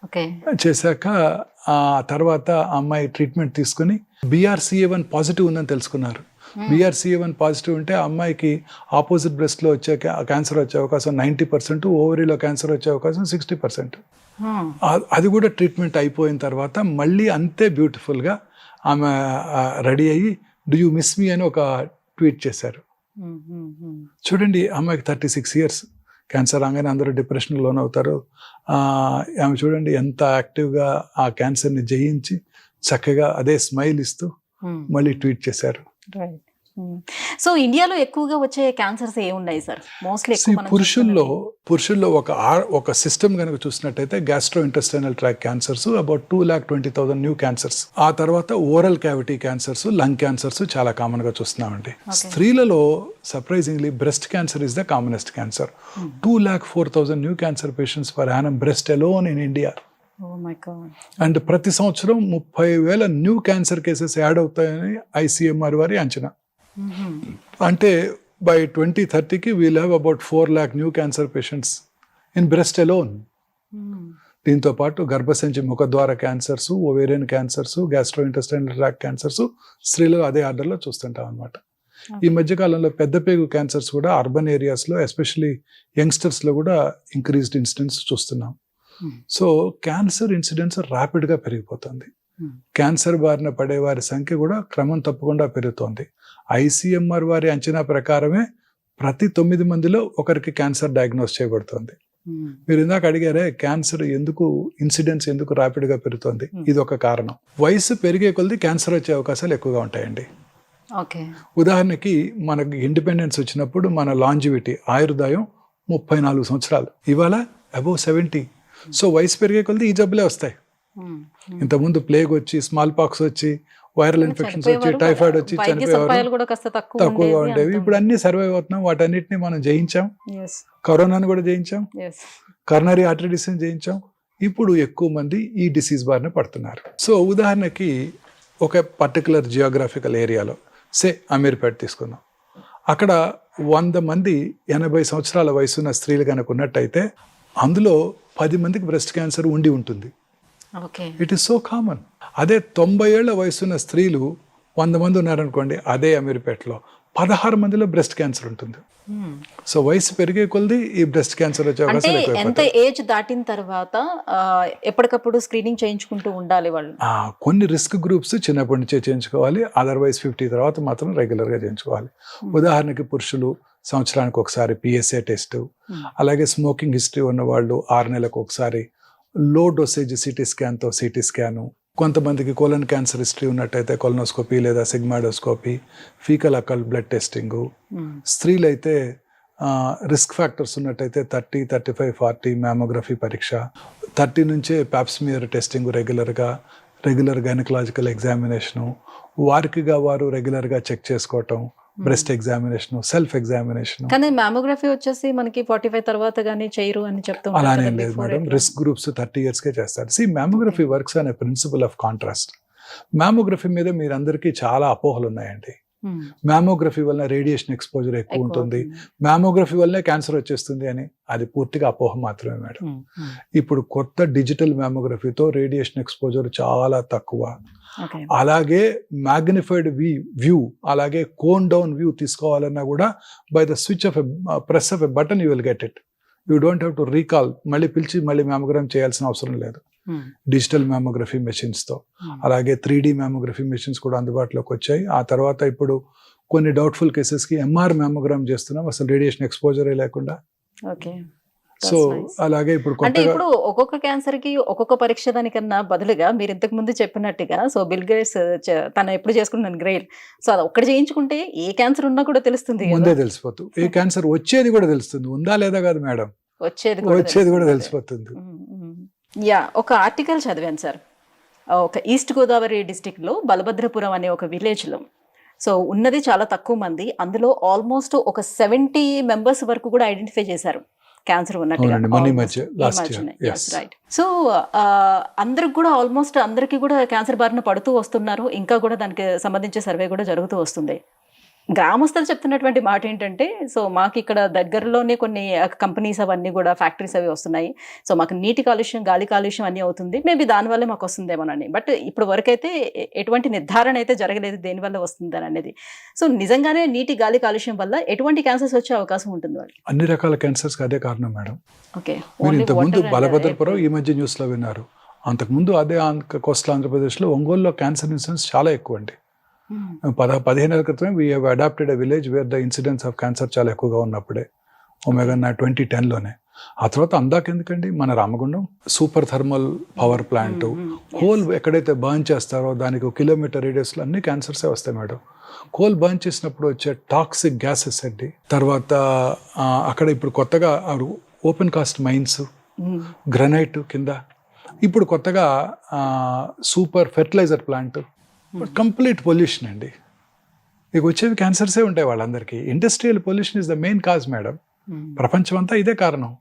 ఓకే. చేశాక ఆ తర్వాత ఆ అమ్మాయి ట్రీట్మెంట్ తీసుకుని BRCA1 పాజిటివ్ ఉందని తెలుసుకున్నారు. BRCA1 పాజిటివ్ ఉంటే ఆ అమ్మాయికి ఆపోజిట్ బ్రెస్ట్లో వచ్చే క్యాన్సర్ వచ్చే అవకాశం 90%, ఓవరీలో క్యాన్సర్ వచ్చే అవకాశం 60%. అది కూడా ట్రీట్మెంట్ అయిపోయిన తర్వాత మళ్ళీ అంతే బ్యూటిఫుల్గా ఆమె రెడీ అయ్యి డూ యూ మిస్ మీ అని ఒక ట్వీట్ చేశారు. చూడండి, అమ్మాయికి 36 years. క్యాన్సర్ రాగానే అందరూ డిప్రెషన్కి లోన్ అవుతారు. ఆమె చూడండి ఎంత యాక్టివ్గా ఆ క్యాన్సర్ని జయించి చక్కగా అదే స్మైల్ ఇస్తూ మళ్ళీ ట్వీట్ చేశారు. సో ఇండియాలో ఎక్కువగా వచ్చే క్యాన్సర్స్ ఏమున్నాయి సార్? మోస్ట్లీ పురుషుల్లో ఒక సిస్టమ్ కనుక చూసినట్టయితే gastro intestinal tract cancers about 2,20,000 new cancers. ఆ తర్వాత oral cavity cancers, lung cancers చాలా కామన్ గా చూస్తున్నామండి. స్త్రీలలో surprisingly breast cancer is the commonest cancer. 2,04,000 new cancer patients for annum breast alone in India. And ప్రతి సంవత్సరం 30,000 న్యూ క్యాన్సర్ కేసెస్ యాడ్ అవుతాయని ICMR వారి అంచనా. అంటే బై 2030కి we'll have about 4 lakh new cancer patients in breast alone. దీంతో పాటు గర్భసంచి ముఖద్వార cancers, ovarian cancers, gastro intestinal tract cancers స్త్రీలు అదే ఆర్డర్లో చూస్తుంటాం అనమాట. ఈ మధ్యకాలంలో పెద్ద పేగు క్యాన్సర్స్ కూడా అర్బన్ ఏరియాస్లో ఎస్పెషలీ యంగ్స్టర్స్లో కూడా ఇంక్రీజ్డ్ ఇన్సిడెన్స్ చూస్తున్నాం. సో క్యాన్సర్ ఇన్సిడెన్స్ ర్యాపిడ్గా పెరిగిపోతుంది. క్యాన్సర్ బారిన పడే వారి సంఖ్య కూడా క్రమం తప్పకుండా పెరుగుతోంది. ICMR వారి అంచనా ప్రకారమే ప్రతి 9 మందిలో ఒకరికి క్యాన్సర్ డయాగ్నోస్ చేయబడుతుంది. మీరు ఇందాక అడిగారే క్యాన్సర్ ఇన్సిడెన్స్ ఎందుకు ర్యాపిడ్గా పెరుగుతుంది, ఇది ఒక కారణం. వయసు పెరిగే కొలది క్యాన్సర్ వచ్చే అవకాశాలు ఎక్కువగా ఉంటాయండి. ఉదాహరణకి మనకి ఇండిపెండెన్స్ వచ్చినప్పుడు మన లాంజివిటీ ఆయుర్దాయం 34 సంవత్సరాలు, ఇవాళ అబౌవ్ 70. సో వయసు పెరిగే కొలది ఈ జబ్బులే వస్తాయి. ఇంతకుముందు ప్లేగ్ వచ్చి, స్మాల్ పాక్స్ వచ్చి, వైరల్ ఇన్ఫెక్షన్స్ వచ్చి, టైఫాయిడ్ వచ్చి చనిపోయేవారు తక్కువగా ఉండేవి. ఇప్పుడు అన్ని సర్వైవ్ అవుతున్నాం. వాటన్నిటిని మనం జయించాం. కరోనాను కూడా జయించాం, కరోనరీ ఆర్టరీ డిసీజ్ జయించాం. ఇప్పుడు ఎక్కువ మంది ఈ డిసీజ్ బారిన పడుతున్నారు. సో ఉదాహరణకి ఒక పర్టికులర్ జియోగ్రాఫికల్ ఏరియాలో అమీర్పేట తీసుకుందాం. అక్కడ 100 మంది 80 సంవత్సరాల వయసున్న స్త్రీలు కనుక ఉన్నట్టయితే అందులో 10 మందికి బ్రెస్ట్ క్యాన్సర్ ఉండి ఉంటుంది. It is so common. అదే 90 ఏళ్ల వయసున్న స్త్రీలు 100 మంది ఉన్నారనుకోండి, అదే అమీర్పేటలో 16 మందిలో బ్రెస్ట్ క్యాన్సర్ ఉంటుంది. సో వయసు పెరిగే కొలది ఈ బ్రెస్ట్ క్యాన్సర్ వచ్చే అవకాశాలు ఎక్కువ. ఎంత ఏజ్ దాటిన తర్వాత ఎప్పటికప్పుడు స్క్రీనింగ్ చేయించుకుంటూ ఉండాలి వాళ్ళు? కొన్ని రిస్క్ గ్రూప్స్ చిన్నప్పటి నుంచే చేయించుకోవాలి. అదర్వైజ్ 50 తర్వాత మాత్రం రెగ్యులర్గా చేయించుకోవాలి. ఉదాహరణకి పురుషులు సంవత్సరానికి ఒకసారి PSA టెస్ట్, అలాగే స్మోకింగ్ హిస్టరీ ఉన్న వాళ్ళు 6 నెలలకు ఒకసారి లో డోసేజ్ CT స్కాన్తో CT స్కాను, కొంతమందికి కోలన్ క్యాన్సర్ హిస్టరీ ఉన్నట్టయితే కొలనోస్కోపీ లేదా sigmoidoscopy, faecal occult blood testing. స్త్రీలైతే రిస్క్ ఫ్యాక్టర్స్ ఉన్నట్టయితే 30, 35, 40 మ్యామోగ్రఫీ పరీక్ష, 30 నుంచే pap smear testing regular gynaecological examination, వారికిగా వారు రెగ్యులర్గా చెక్ చేసుకోవటం, బ్రెస్ట్ ఎగ్జామినేషన్, సెల్ఫ్ ఎగ్జామినేషన్. కానీ మ్యామోగ్రఫీ వచ్చేసి మనకి 45 తర్వాత గానీ చేయరు అని చెప్తూ అలానే లేదు మేడం. రిస్క్ గ్రూప్స్ 30 years చేస్తారు. మ్యామోగ్రఫీ వర్క్స్ అనే ప్రిన్సిపల్ ఆఫ్ కాంట్రాస్ట్. మ్యామోగ్రఫీ మీద మీరందరికీ చాలా అపోహలు ఉన్నాయండి. మ్యామోగ్రఫీ వల్ల రేడియేషన్ ఎక్స్పోజర్ ఎక్కువ ఉంటుంది, మ్యామోగ్రఫీ వల్లనే క్యాన్సర్ వచ్చేస్తుంది అని. అది పూర్తిగా అపోహ మాత్రమే మేడం. ఇప్పుడు కొత్త డిజిటల్ మ్యామోగ్రఫీతో రేడియేషన్ ఎక్స్పోజర్ చాలా తక్కువ. అలాగే మ్యాగ్నిఫైడ్ వ్యూ, అలాగే కోన్ డౌన్ వ్యూ తీసుకోవాలన్నా కూడా by the switch off press of a button you will get it. You don't have to recall, మళ్ళీ పిలిచి మళ్ళీ మ్యామోగ్రామ్ చేయాల్సిన అవసరం లేదు డిజిటల్ మ్యామోగ్రఫీ మెషిన్స్తో. అలాగే 3D మ్యామోగ్రఫీ మెషిన్స్ కూడా అందుబాటులోకి వచ్చాయి. ఆ తర్వాత ఇప్పుడు కొన్ని డౌట్ఫుల్ కేసెస్కి MR మ్యామోగ్రామ్ చేస్తున్నాం, అసలు రేడియేషన్ ఎక్స్పోజరే లేకుండా. సో అలాగే ఇప్పుడు ఒక్కొక్క క్యాన్సర్ కి ఒక్కొక్క పరీక్ష దానికన్నా బదులుగా మీరు ఇంతకు ముందు చెప్పినట్టుగా, సో బిల్ గేట్స్ తను ఎప్పుడు చేసుకుంటున్నాను గ్రేట్, సో అది ఒక్కటి చేయించుకుంటే ఏ క్యాన్సర్ ఉన్నా కూడా తెలుస్తుంది, ముందే తెలిసిపోతుంది. ఏ క్యాన్సర్ వచ్చేది కూడా తెలుస్తుంది, ఉందా లేదా కాదు మేడం, వచ్చేది కూడా తెలిసిపోతుంది. ఒక ఆర్టికల్ చదివాను సార్, ఒక ఈస్ట్ గోదావరి డిస్టిక్ లో బలభద్రపురం అనే ఒక విలేజ్ లో, సో ఉన్నది చాలా తక్కువ మంది, అందులో ఆల్మోస్ట్ ఒక 70 members వరకు కూడా ఐడెంటిఫై చేశారు క్యాన్సర్ ఉన్నట్టుగా. సో అందరికి కూడా ఆల్మోస్ట్ అందరికి కూడా క్యాన్సర్ బారిన పడుతూ వస్తున్నారు. ఇంకా కూడా దానికి సంబంధించి సర్వే కూడా జరుగుతూ వస్తుంది. గ్రామస్తులు చెప్తున్నటువంటి మాట ఏంటంటే, సో మాకు ఇక్కడ దగ్గరలోనే కొన్ని కంపెనీస్ అవన్నీ కూడా ఫ్యాక్టరీస్ అవి వస్తున్నాయి. సో మాకు నీటి కాలుష్యం, గాలి కాలుష్యం అన్నీ అవుతుంది. మేబీ దానివల్లే మాకు వస్తుందేమోనని. బట్ ఇప్పుడు వరకైతే ఎటువంటి నిర్ధారణ అయితే జరగలేదు దేనివల్ల వస్తుందని అనేది. సో నిజంగానే నీటి, గాలి కాలుష్యం వల్ల ఎటువంటి క్యాన్సర్స్ వచ్చే అవకాశం ఉంటుంది వాళ్ళు? అన్ని రకాల క్యాన్సర్స్కి అదే కారణం మేడం. ఓకే. మీరు ఇంతకుముందు బలభద్రపురం ఈ మధ్య న్యూస్లో విన్నారు. అంతకుముందు అదే కోస్టల్ ఆంధ్రప్రదేశ్లో ఒంగోలులో క్యాన్సర్ ఇన్సిడెన్స్ చాలా ఎక్కువ అండి. 15 ఏళ్ల క్రితమే we have adopted a village where the incidence of cancer చాలా ఎక్కువగా ఉన్నప్పుడే, ఒమేగా 2010లోనే. ఆ తర్వాత అందాకెందుకండి, మన Ramagundam super thermal power plant, coal ఎక్కడైతే బర్న్ చేస్తారో దానికి 1 కిలోమీటర్ రేడియస్లో అన్ని క్యాన్సర్సే వస్తాయి మేడం. కోల్ బర్న్ చేసినప్పుడు వచ్చే టాక్సిక్ గ్యాసెస్ అండి. తర్వాత అక్కడ ఇప్పుడు కొత్తగా ఓపెన్ కాస్ట్ మైన్స్, గ్రనైట్ కింద ఇప్పుడు కొత్తగా super fertiliser plant, complete pollution అండి. ఇక వచ్చేవి క్యాన్సర్సే ఉంటాయి వాళ్ళందరికీ. Industrial pollution is the main cause madam. ప్రపంచం అంతా ఇదే కారణం.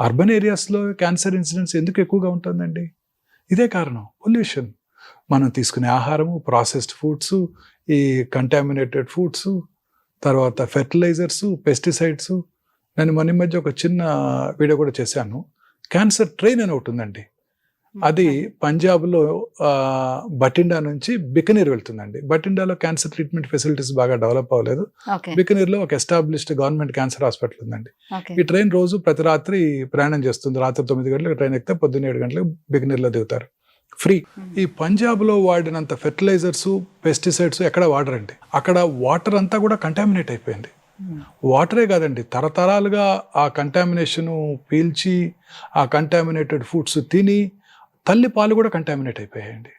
అర్బన్ ఏరియాస్లో క్యాన్సర్ ఇన్సిడెన్స్ ఎందుకు ఎక్కువగా ఉంటుందండి? ఇదే కారణం, పొల్యూషన్. మనం తీసుకునే ఆహారము, ప్రాసెస్డ్ ఫుడ్స్, ఈ కంటామినేటెడ్ ఫుడ్స్, తర్వాత ఫెర్టిలైజర్స్, పెస్టిసైడ్స్. నేను మొన్న మధ్య ఒక చిన్న వీడియో కూడా చేశాను. క్యాన్సర్ ట్రైన్ అని ఒకటి ఉందండి. అది పంజాబ్లో బటిండా నుంచి బికనీర్ వెళ్తుందండి. బటిండాలో క్యాన్సర్ ట్రీట్మెంట్ ఫెసిలిటీస్ బాగా డెవలప్ అవ్వలేదు. బికనీర్లో ఒక ఎస్టాబ్లిష్డ్ గవర్నమెంట్ క్యాన్సర్ హాస్పిటల్ ఉందండి. ఈ ట్రైన్ రోజు ప్రతి రాత్రి ప్రయాణం చేస్తుంది. రాత్రి 9 గంటలకు ట్రైన్ ఎక్కితే పొద్దున్న 7 గంటలకు బికనీర్లో దిగుతారు ఫ్రీ. ఈ పంజాబ్లో వాడినంత ఫెర్టిలైజర్స్, పెస్టిసైడ్స్ ఎక్కడ వాడరండి. అక్కడ వాటర్ అంతా కూడా కంటామినేట్ అయిపోయింది. వాటరే కాదండి, తరతరాలుగా ఆ కంటామినేషను పీల్చి ఆ కంటామినేటెడ్ ఫుడ్స్ తిని తల్లి పాలు కూడా కంటామినేట్ అయిపోయాయండి.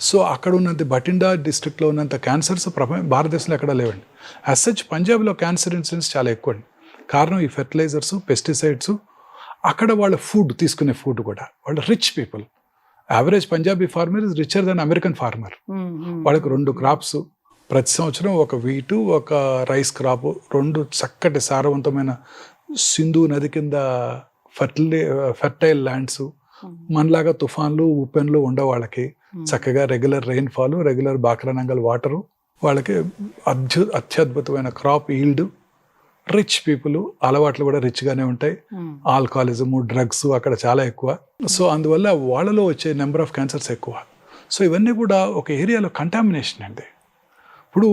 సో అక్కడ ఉన్నంత బటిండా డిస్ట్రిక్ట్లో ఉన్నంత క్యాన్సర్స్ భారతదేశంలో ఎక్కడ లేవండి. యాజ్ సచ్ పంజాబ్లో క్యాన్సర్ ఇన్సిడెన్స్ చాలా ఎక్కువ అండి. కారణం ఈ ఫెర్టిలైజర్స్, పెస్టిసైడ్స్. అక్కడ వాళ్ళ ఫుడ్, తీసుకునే ఫుడ్ కూడా వాళ్ళు rich people. Average Punjabi farmer is richer than American farmer. వాళ్ళకి 2 క్రాప్స్ ప్రతి సంవత్సరం, ఒక వీటు, ఒక రైస్ క్రాప్, 2 చక్కటి సారవంతమైన సింధు నది కింద ఫెర్టైల్ ల్యాండ్స్. మనలాగా తుఫాన్లు, ఉప్పెన్లు ఉండే వాళ్ళకి చక్కగా regular rain fall, regular Bhakra Nangal water, వాళ్ళకి అత్యద్భుతమైన క్రాప్ ఈల్డ్. రిచ్ పీపుల్, అలవాట్లు కూడా రిచ్గానే ఉంటాయి. ఆల్కహాలిజము, డ్రగ్స్ అక్కడ చాలా ఎక్కువ. సో అందువల్ల వాళ్ళలో వచ్చే నెంబర్ ఆఫ్ క్యాన్సర్స్ ఎక్కువ. సో ఇవన్నీ కూడా ఒక ఏరియాలో కంటామినేషన్ అండి. ఇప్పుడు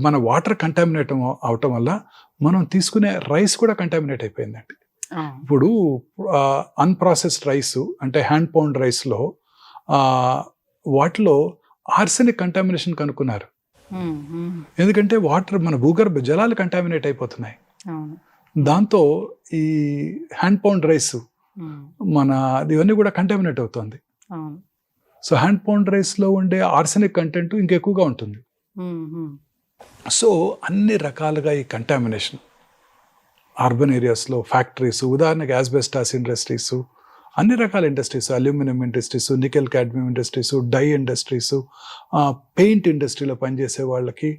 మన వాటర్ కంటామినేట్ అవటం వల్ల మనం తీసుకునే రైస్ కూడా కంటామినేట్ అయిపోయిందండి. ఇప్పుడు అన్ప్రాసెస్డ్ రైస్ అంటే హ్యాండ్ పౌండ్ రైస్లో వాటిలో ఆర్సెనిక్ కంటామినేషన్ కనుక్కున్నారు. ఎందుకంటే వాటర్, మన భూగర్భ జలాలు కంటామినేట్ అయిపోతున్నాయి. దాంతో ఈ హ్యాండ్ పౌండ్ రైస్ ఇవన్నీ కూడా కంటామినేట్ అవుతుంది. సో హ్యాండ్ పౌండ్ రైస్లో ఉండే ఆర్సెనిక్ కంటెంట్ ఇంకెక్కువగా ఉంటుంది. సో అన్ని రకాలుగా ఈ కంటామినేషన్ అర్బన్ ఏరియాస్లో, ఫ్యాక్టరీస్, ఉదాహరణకి యాస్బెస్టాస్ ఇండస్ట్రీస్, అన్ని రకాల industries, aluminium industries, nickel cadmium industries, dye industries, paint ఇండస్ట్రీలో పనిచేసే వాళ్ళకి,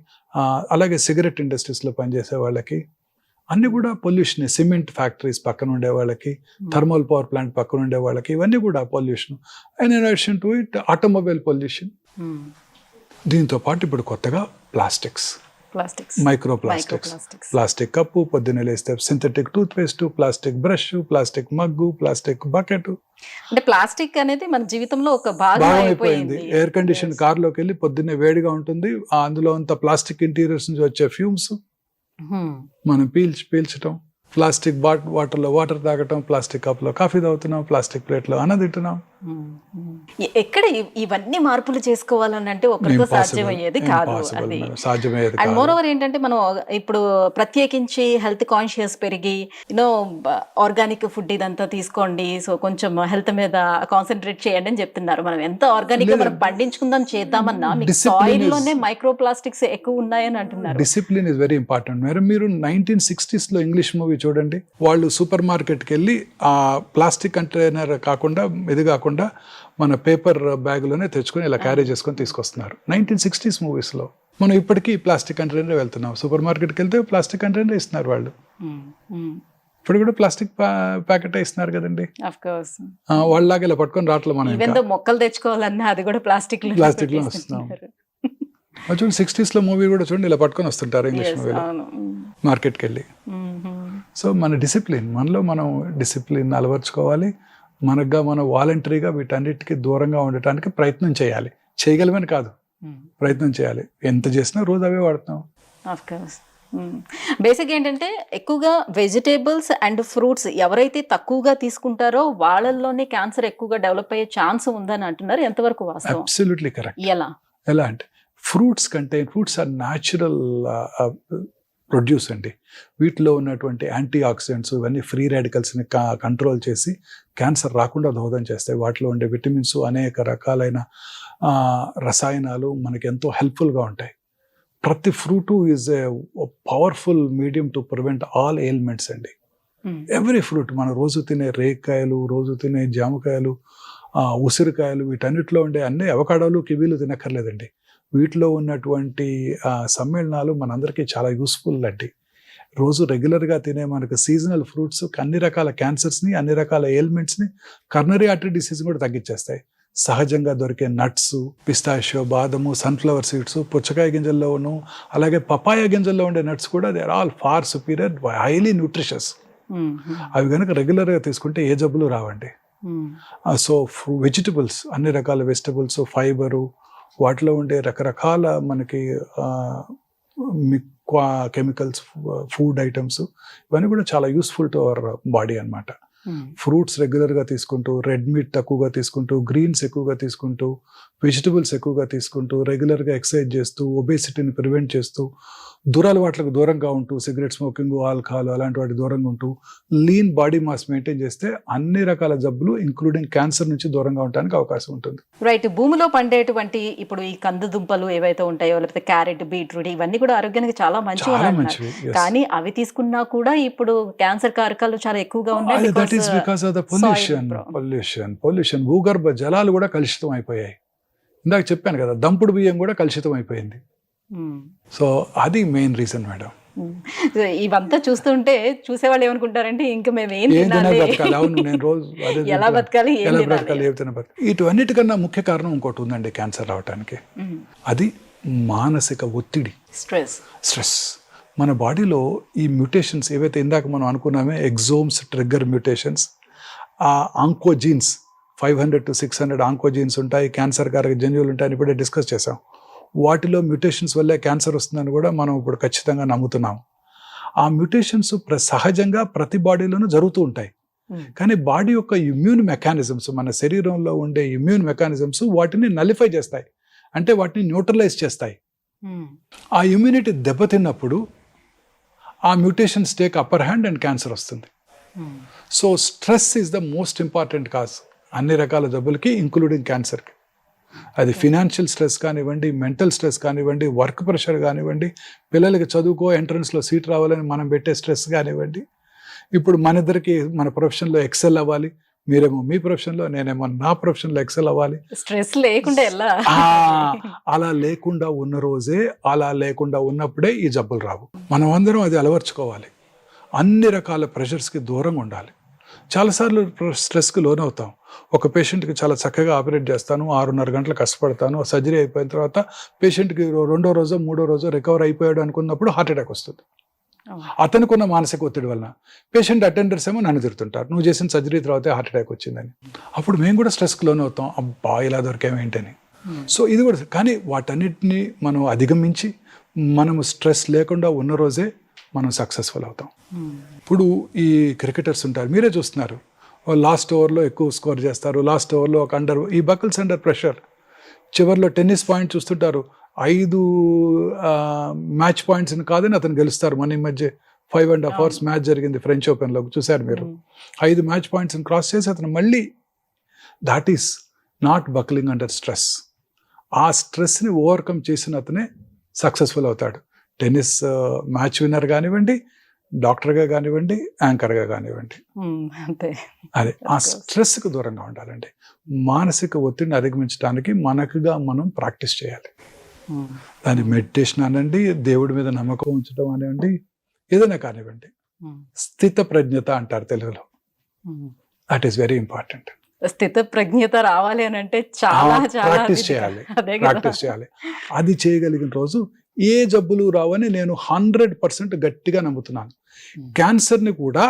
అలాగే సిగరెట్ ఇండస్ట్రీస్లో పనిచేసే వాళ్ళకి అన్నీ కూడా పొల్యూషన్. సిమెంట్ ఫ్యాక్టరీస్ పక్కన ఉండే వాళ్ళకి, థర్మల్ పవర్ ప్లాంట్ పక్కన ఉండే వాళ్ళకి, ఇవన్నీ కూడా pollution. And in addition to it automobile pollution. దీంతో పాటు ఇప్పుడు కొత్తగా plastics, micro plastics, plastic cup, పొద్దున్నే లేస్తే synthetic toothpaste, plastic brush, plastic mug, plastic bucket. అంటే ప్లాస్టిక్ అనేది మన జీవితంలో ఒక భాగం అయిపోయింది. ఎయిర్ కండిషన్ కార్లోకి వెళ్ళి పొద్దున్నే వేడిగా ఉంటుంది, అందులో అంత ప్లాస్టిక్ ఇంటీరియర్స్ నుంచి వచ్చే ఫ్యూమ్స్ మనం పీల్చటం, ప్లాస్టిక్ వాటర్లో వాటర్ తాగటం, ప్లాస్టిక్ కప్లో కాఫీ తాగుతున్నాం, ప్లాస్టిక్ ప్లేట్లో అన్నం తింటున్నాం. ఎక్కడ ఇవన్నీ మార్పులు చేసుకోవాలని అంటే ఒకరితో సాధ్యమయ్యేది కాదు. అండ్ మోర్ ఓవర్ ఏంటంటే మనం ఇప్పుడు ప్రత్యేకించి హెల్త్ కాన్షియస్ పెరిగి ఆర్గానిక్ ఫుడ్ ఇదంతా తీసుకోండి, సో కొంచెం హెల్త్ మీద కాన్సన్ట్రేట్ చేయండి అని చెప్తున్నారు. మనం ఎంత ఆర్గానిక్ మనం పండించుకుందాం చేద్దామన్నా మీకు సాయిల్ లోనే మైక్రో ప్లాస్టిక్స్ ఎక్కువ ఉన్నాయని అంటున్నారు. Discipline is very important. మీరు 1960s లో ఇంగ్లీష్ మూవీ చూడండి. వాళ్ళు సూపర్ మార్కెట్కి వెళ్ళి ఆ ప్లాస్టిక్ కంటైనర్ కాకుండా, ఇది కాకుండా మన పేపర్ బ్యాగ్లోనే తెచ్చుకొని ఇలా క్యారీ చేసుకొని తీసుకొస్తున్నారు. 1960s మూవీస్లో. మనం ఇప్పటికీ ప్లాస్టిక్ కంటైనర్ వెళ్తున్నాం. సూపర్ మార్కెట్కి వెళ్తే ప్లాస్టిక్ కంటైనర్ ఇస్తున్నారు వాళ్ళు. ఇప్పుడు కూడా ప్లాస్టిక్ ప్యాకెట్ ఇస్తున్నారు కదండి. వాళ్ళలాగా ఇలా పట్టుకొని రావట్లేదు. మనం మొక్కలు తెచ్చుకోవాలన్నా అది కూడా ప్లాస్టిక్ లో వస్తున్నాం. అది చూడండి 60s లో మూవీ కూడా చూడండి ఇలా పట్టుకొని వస్తుంటారు ఇంగ్లీష్ Yes, మూవీలో అవును. మార్కెట్కి వెళ్ళి. సో మన డిసిప్లిన్, మనలో మనం డిసిప్లిన్ అలవర్చుకోవాలి. మనగా మనం వాలంటరీగా వీటన్నిటికీ దూరంగా ఉండటానికి ప్రయత్నం చేయాలి. చేయగలమని కాదు, ప్రయత్నం చేయాలి. ఎంత చేసినా రోజు అవే వాడుతున్నాం. Of course. బేసిక్ ఏంటంటే ఎక్కువగా వెజిటేబుల్స్ అండ్ ఫ్రూట్స్ ఎవరైతే తక్కువగా తీసుకుంటారో వాళ్ళల్లోనే క్యాన్సర్ ఎక్కువగా డెవలప్ అయ్యే ఛాన్స్ ఉందని అంటున్నారు. ఎంతవరకు వాస్తవం? Absolutely correct. ఎలా అంటే ఫ్రూట్స్ ఆర్ న్యాచురల్ ప్రొడ్యూస్ అండి. వీటిలో ఉన్నటువంటి యాంటీ ఆక్సిడెంట్స్ ఇవన్నీ ఫ్రీ రాడికల్స్ని కంట్రోల్ చేసి క్యాన్సర్ రాకుండా దోహదం చేస్తాయి. వాటిలో ఉండే విటమిన్స్, అనేక రకాలైన రసాయనాలు మనకి ఎంతో హెల్ప్ఫుల్గా ఉంటాయి. ప్రతి fruit is a powerful medium to prevent all ailments అండి. ఎవ్రీ ఫ్రూట్, మనం రోజు తినే రేక్కాయలు, రోజు తినే జామకాయలు, ఉసిరికాయలు, వీటన్నిటిలో ఉండే అన్ని అవకాడోలు, కివీలు తినక్కర్లేదండి. వీటిలో ఉన్నటువంటి సమ్మేళనాలు మనందరికీ చాలా యూస్ఫుల్ అండి. రోజు రెగ్యులర్గా తినే మనకు సీజనల్ ఫ్రూట్స్ అన్ని రకాల క్యాన్సర్స్ని, అన్ని రకాల ఎయిల్మెంట్స్ని, కర్నరీ ఆర్టరీ డిసీజ్ కూడా తగ్గించేస్తాయి. సహజంగా దొరికే నట్స్, పిస్తాషియో, బాదము, సన్ఫ్లవర్ సీడ్స్, పుచ్చకాయ గింజల్లోను, అలాగే పపాయ గింజల్లో ఉండే నట్స్ కూడా they are all far superior, highly nutritious. అవి కనుక రెగ్యులర్గా తీసుకుంటే ఏ జబ్బులు రావండి. సో వెజిటబుల్స్, అన్ని రకాల వెజిటబుల్స్, ఫైబరు, వాటిలో ఉండే రకరకాల మనకి కెమికల్స్, ఫుడ్ ఐటమ్స్, ఇవన్నీ కూడా చాలా యూస్ఫుల్ టు అవర్ బాడీ అన్నమాట. ఫ్రూట్స్ రెగ్యులర్గా తీసుకుంటూ, రెడ్ మీట్ తక్కువగా తీసుకుంటూ, గ్రీన్స్ ఎక్కువగా తీసుకుంటూ, వెజిటబుల్స్ ఎక్కువగా తీసుకుంటూ, రెగ్యులర్గా ఎక్సర్సైజ్ చేస్తూ, ఒబేసిటీని ప్రివెంట్ చేస్తూ, దురలవాట్లకు దూరంగా ఉంటూ, సిగరెట్ స్మోకింగ్, ఆల్కహాల్ అలాంటి వాటి దూరంగా ఉంటూ, లీన్ బాడీ మాస్ మెయింటైన్ చేస్తే అన్ని రకాల జబ్బులు ఇంక్లూడింగ్ క్యాన్సర్ నుంచి దూరంగా ఉండడానికి అవకాశం ఉంటుంది. రైట్. భూమిలో పండేటువంటి ఇప్పుడు ఈ కంద దుంపలు ఏవైతే ఉంటాయో, లేకపోతే క్యారెట్, బీట్రూట్, ఇవన్నీ కూడా ఆరోగ్యానికి చాలా మంచివి చాలా అన్నారు. మంచివి. Yes. కానీ అవి తీసుకున్నా కూడా ఇప్పుడు క్యాన్సర్ కారకాలు చాలా ఎక్కువగా ఉన్నాయి. That is because of the pollution. భూగర్భ జలాలు కూడా కలుషితం అయిపోయాయి. ఇందాక చెప్పాను కదా, దంపుడు బియ్యం కూడా కలుషితం అయిపోయింది. సో అది మెయిన్ రీజన్ మేడం. ఇవంతా చూస్తుంటే చూసేవాళ్ళు ఏమనుకుంటారంటే ఇంకా మేము ఏం తినాలి, అవును, నేను రోజు ఎలా బతకాలి, ఎలా బ్రతకాలి, ఇటువన్నిటికన్నా ముఖ్య కారణం ఇంకోటి ఉందండి క్యాన్సర్ రావడానికి. అది మానసిక ఒత్తిడి, స్ట్రెస్. మన బాడీలో ఈ మ్యూటేషన్స్ ఏవైతే ఇందాక మనం అనుకున్నామే, ఎగ్జోమ్స్, ట్రిగ్గర్ మ్యూటేషన్స్, ఆ ఆంకోజీన్స్ 500 to 600 ఆంకోజీన్స్ ఉంటాయి, క్యాన్సర్ కారక జన్యువులు ఉంటాయని ఇప్పుడే డిస్కస్ చేసాం. వాటిలో మ్యూటేషన్స్ వల్లే క్యాన్సర్ వస్తుందని కూడా మనం ఇప్పుడు ఖచ్చితంగా నమ్ముతున్నాం. ఆ మ్యూటేషన్స్ సహజంగా ప్రతి బాడీలోనూ జరుగుతూ ఉంటాయి. కానీ బాడీ యొక్క ఇమ్యూన్ మెకానిజమ్స్, మన శరీరంలో ఉండే ఇమ్యూన్ మెకానిజమ్స్ వాటిని నలిఫై చేస్తాయి, అంటే వాటిని న్యూట్రలైజ్ చేస్తాయి. ఆ ఇమ్యూనిటీ దెబ్బతిన్నప్పుడు ఆ mutations take upper hand and cancer వస్తుంది. So stress is the most important cause అన్ని రకాల జబ్బులకి, ఇంక్లూడింగ్ క్యాన్సర్కి. అది ఫినాన్షియల్ స్ట్రెస్ కానివ్వండి, మెంటల్ స్ట్రెస్ కానివ్వండి, వర్క్ ప్రెషర్ కానివ్వండి, పిల్లలకి చదువుకో ఎంట్రన్స్లో సీట్ రావాలని మనం పెట్టే స్ట్రెస్ కానివ్వండి, ఇప్పుడు మన ఇద్దరికి మన ప్రొఫెషన్లో ఎక్సెల్ అవ్వాలి, మీరేమో మీ ప్రొఫెషన్లో, నేనేమో నా ప్రొఫెషన్లో ఎక్సెల్ అవ్వాలి. స్ట్రెస్ లేకుండా ఎలా? అలా లేకుండా ఉన్న రోజే, అలా లేకుండా ఉన్నప్పుడే ఈ జబ్బులు రావు. మనం అందరం అది అలవర్చుకోవాలి. అన్ని రకాల ప్రెషర్స్కి దూరంగా ఉండాలి. చాలాసార్లు స్ట్రెస్కి లోనవుతాం. ఒక పేషెంట్కి చాలా చక్కగా ఆపరేట్ చేస్తాను, 6.5 గంటలు కష్టపడతాను, సర్జరీ అయిపోయిన తర్వాత పేషెంట్కి 2వ రోజో 3వ రోజో రికవర్ అయిపోయాడు అనుకున్నప్పుడు హార్ట్ అటాక్ వస్తుంది. అతనికి ఉన్న మానసిక ఒత్తిడి వలన. పేషెంట్ అటెండర్స్ ఏమో నన్ను తిడుతుంటారు, నువ్వు చేసిన సర్జరీ తర్వాత హార్ట్ అటాక్ వచ్చిందని. అప్పుడు మేము కూడా స్ట్రెస్కి లోనవుతాం, అబ్బా ఇలా దొరికేమేంటని. సో ఇది కూడా, కానీ వాటన్నిటిని మనం అధిగమించి మనము స్ట్రెస్ లేకుండా ఉన్న రోజే మనం సక్సెస్ఫుల్ అవుతాం. ఇప్పుడు ఈ క్రికెటర్స్ ఉంటారు, మీరే చూస్తున్నారు, లాస్ట్ ఓవర్లో ఎక్కువ స్కోర్ చేస్తారు, లాస్ట్ ఓవర్లో ఒక ఈ బకిల్స్ అండర్ ప్రెషర్. చివరిలో టెన్నిస్ పాయింట్ చూస్తుంటారు, 5 మ్యాచ్ పాయింట్స్ని కాదని అతను గెలుస్తారు. మన ఈ మధ్య 5.5 hours మ్యాచ్ జరిగింది ఫ్రెంచ్ ఓపెన్లో, చూశారు మీరు. 5 మ్యాచ్ పాయింట్స్ని క్రాస్ చేసి అతను మళ్ళీ, that is not buckling under stress. ఆ స్ట్రెస్ని ఓవర్కమ్ చేసిన అతనే సక్సెస్ఫుల్ అవుతాడు. టెన్నిస్ మ్యాచ్ విన్నర్ కానివ్వండి, డాక్టర్గా కానివ్వండి, యాంకర్గా కానివ్వండి. అదే ఆ స్ట్రెస్కి దూరంగా ఉండాలండి. మానసిక ఒత్తిడిని అధిగమించడానికి మనకుగా మనం ప్రాక్టీస్ చేయాలి. దాని మెడిటేషన్ అనండి, దేవుడి మీద నమ్మకం ఉంచడం అనివ్వండి, ఏదైనా కానివ్వండి. స్థిత ప్రజ్ఞత అంటారు తెలుగులో. That is very important. స్థిత ప్రజ్ఞత రావాలి అని అంటే చాలా చాలా ప్రాక్టీస్ చేయాలి, అదే కదా. ప్రాక్టీస్ చేయాలి. అది చేయగలిగిన రోజు ఏ జబ్బులు రావని నేను 100% గట్టిగా నమ్ముతున్నాను. క్యాన్సర్ని కూడా,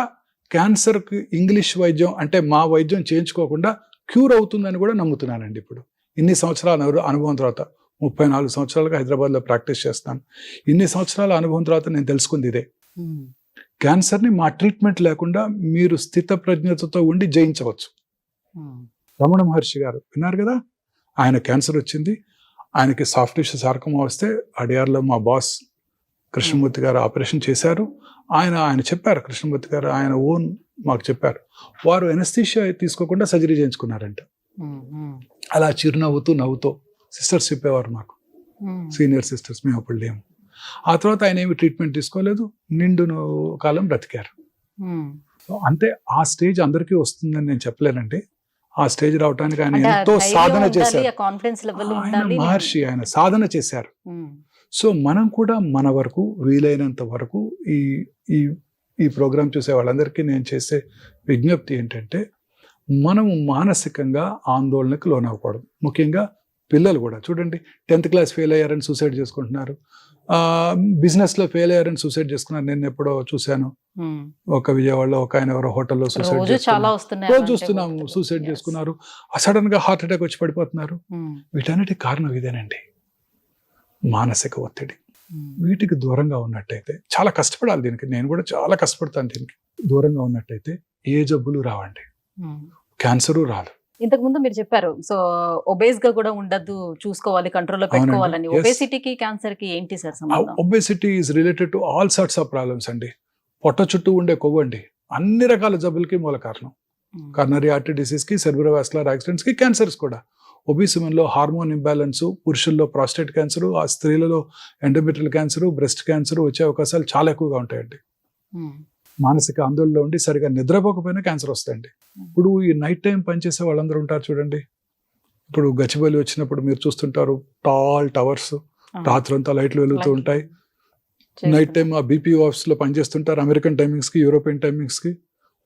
క్యాన్సర్కి ఇంగ్లీష్ వైద్యం అంటే మా వైద్యం చేయించుకోకుండా క్యూర్ అవుతుందని కూడా నమ్ముతున్నానండి. ఇప్పుడు ఇన్ని సంవత్సరాల అనుభవం తర్వాత, 34 సంవత్సరాలుగా హైదరాబాద్లో ప్రాక్టీస్ చేస్తాను. ఇన్ని సంవత్సరాల అనుభవం తర్వాత నేను తెలుసుకుంది ఇదే. క్యాన్సర్ని మా ట్రీట్మెంట్ లేకుండా మీరు స్థిత ప్రజ్ఞతతో ఉండి జయించవచ్చు. రమణ మహర్షి గారు విన్నారు కదా, ఆయన క్యాన్సర్ వచ్చింది, ఆయనకి సాఫ్ట్ టిష్యూ సార్కమా వస్తే అడియార్లో మా బాస్ కృష్ణమూర్తి గారు ఆపరేషన్ చేశారు. ఆయన చెప్పారు, కృష్ణమూర్తి గారు ఆయన ఓన్ మాకు చెప్పారు, వారు ఎనస్థీషియా తీసుకోకుండా సర్జరీ చేయించుకున్నారంట. అలా చిరునవ్వుతూ నవ్వుతూ సిస్టర్స్ చెప్పేవారు మాకు, సీనియర్ సిస్టర్స్, మేము అప్పుడు లేము. ఆ తర్వాత ఆయన ఏమి ట్రీట్మెంట్ తీసుకోలేదు, నిండు కాలం బ్రతికారు. అంటే ఆ స్టేజ్ అందరికీ వస్తుందని నేను చెప్పలేనండి. ఆ స్టేజ్ రావడానికి ఆయన ఎంతో సాధన చేశారు. ఆయన మహర్షి, ఆయన సాధన చేశారు. సో మనం కూడా మన వరకు వీలైనంత వరకు ఈ ప్రోగ్రాం చూసే వాళ్ళందరికీ నేను చేసే విజ్ఞప్తి ఏంటంటే, మనం మానసికంగా ఆందోళనకు లోనవ్వకూడదు. ముఖ్యంగా పిల్లలు కూడా చూడండి, 10th క్లాస్ ఫెయిల్ అయ్యారని సూసైడ్ చేసుకుంటున్నారు, బిజినెస్లో ఫెయిల్ అయ్యారని సూసైడ్ చేసుకున్నారు. నేను ఎప్పుడో చూశాను, ఒక విజయవాడలో ఒక ఆయన ఎవరో హోటల్లో సూసైడ్ రోజు చూస్తున్నాము, సూసైడ్ చేసుకున్నారు. సడన్ గా హార్ట్ అటాక్ వచ్చి పడిపోతున్నారు. వీటన్నిటి కారణం ఇదేనండి, మానసిక ఒత్తిడి. వీటికి దూరంగా ఉన్నట్టయితే, చాలా కష్టపడాలి దీనికి, నేను కూడా చాలా కష్టపడతాను దీనికి. దూరంగా ఉన్నట్టయితే ఏ జబ్బులు రావండి, క్యాన్సరు రాదు. ఇంతకు ముందు మీరు చెప్పారు, సో ఒబేస్ గా కూడా ఉండద్దు, చూసుకోవాలి, కంట్రోల్లో పెట్టుకోవాలని. ఒబేసిటీకి క్యాన్సర్ కి ఏంటి సార్ సంబంధం? Obesity is related to all sorts of problems అండి. పొట్ట చుట్టూ ఉండే కొవ్వు అండి, అన్ని రకాల జబ్బులకి మూల కారణం. కర్నరీ ఆర్టరీ డిసీజ్ కి, సెర్బ్రోవాస్కులర్ యాక్సిడెంట్స్ కి, క్యాన్సర్స్ కూడా. ఒబీస్ ఉమెన్లో హార్మోన్ ఇంబ్యాలెన్స్, పురుషుల్లో ప్రాస్టేట్ క్యాన్సర్, ఆ స్త్రీలలో ఎండోమెట్రియల్ క్యాన్సర్, బ్రెస్ట్ క్యాన్సర్ వచ్చే అవకాశాలు చాలా ఎక్కువగా ఉంటాయండి. మానసిక ఆందోళనలో ఉండి సరిగా నిద్రపోకపోయినా క్యాన్సర్ వస్తాయండి. ఇప్పుడు ఈ నైట్ టైం పనిచేసే వాళ్ళందరూ ఉంటారు చూడండి, ఇప్పుడు గచ్చిబౌలి వచ్చినప్పుడు మీరు చూస్తుంటారు, టాల్ టవర్స్, రాత్రంతా లైట్లు వెలుగుతూ ఉంటాయి. నైట్ టైం ఆ బీపీ ఆఫీస్లో పనిచేస్తుంటారు, అమెరికన్ టైమింగ్స్కి, యూరోపియన్ టైమింగ్స్కి.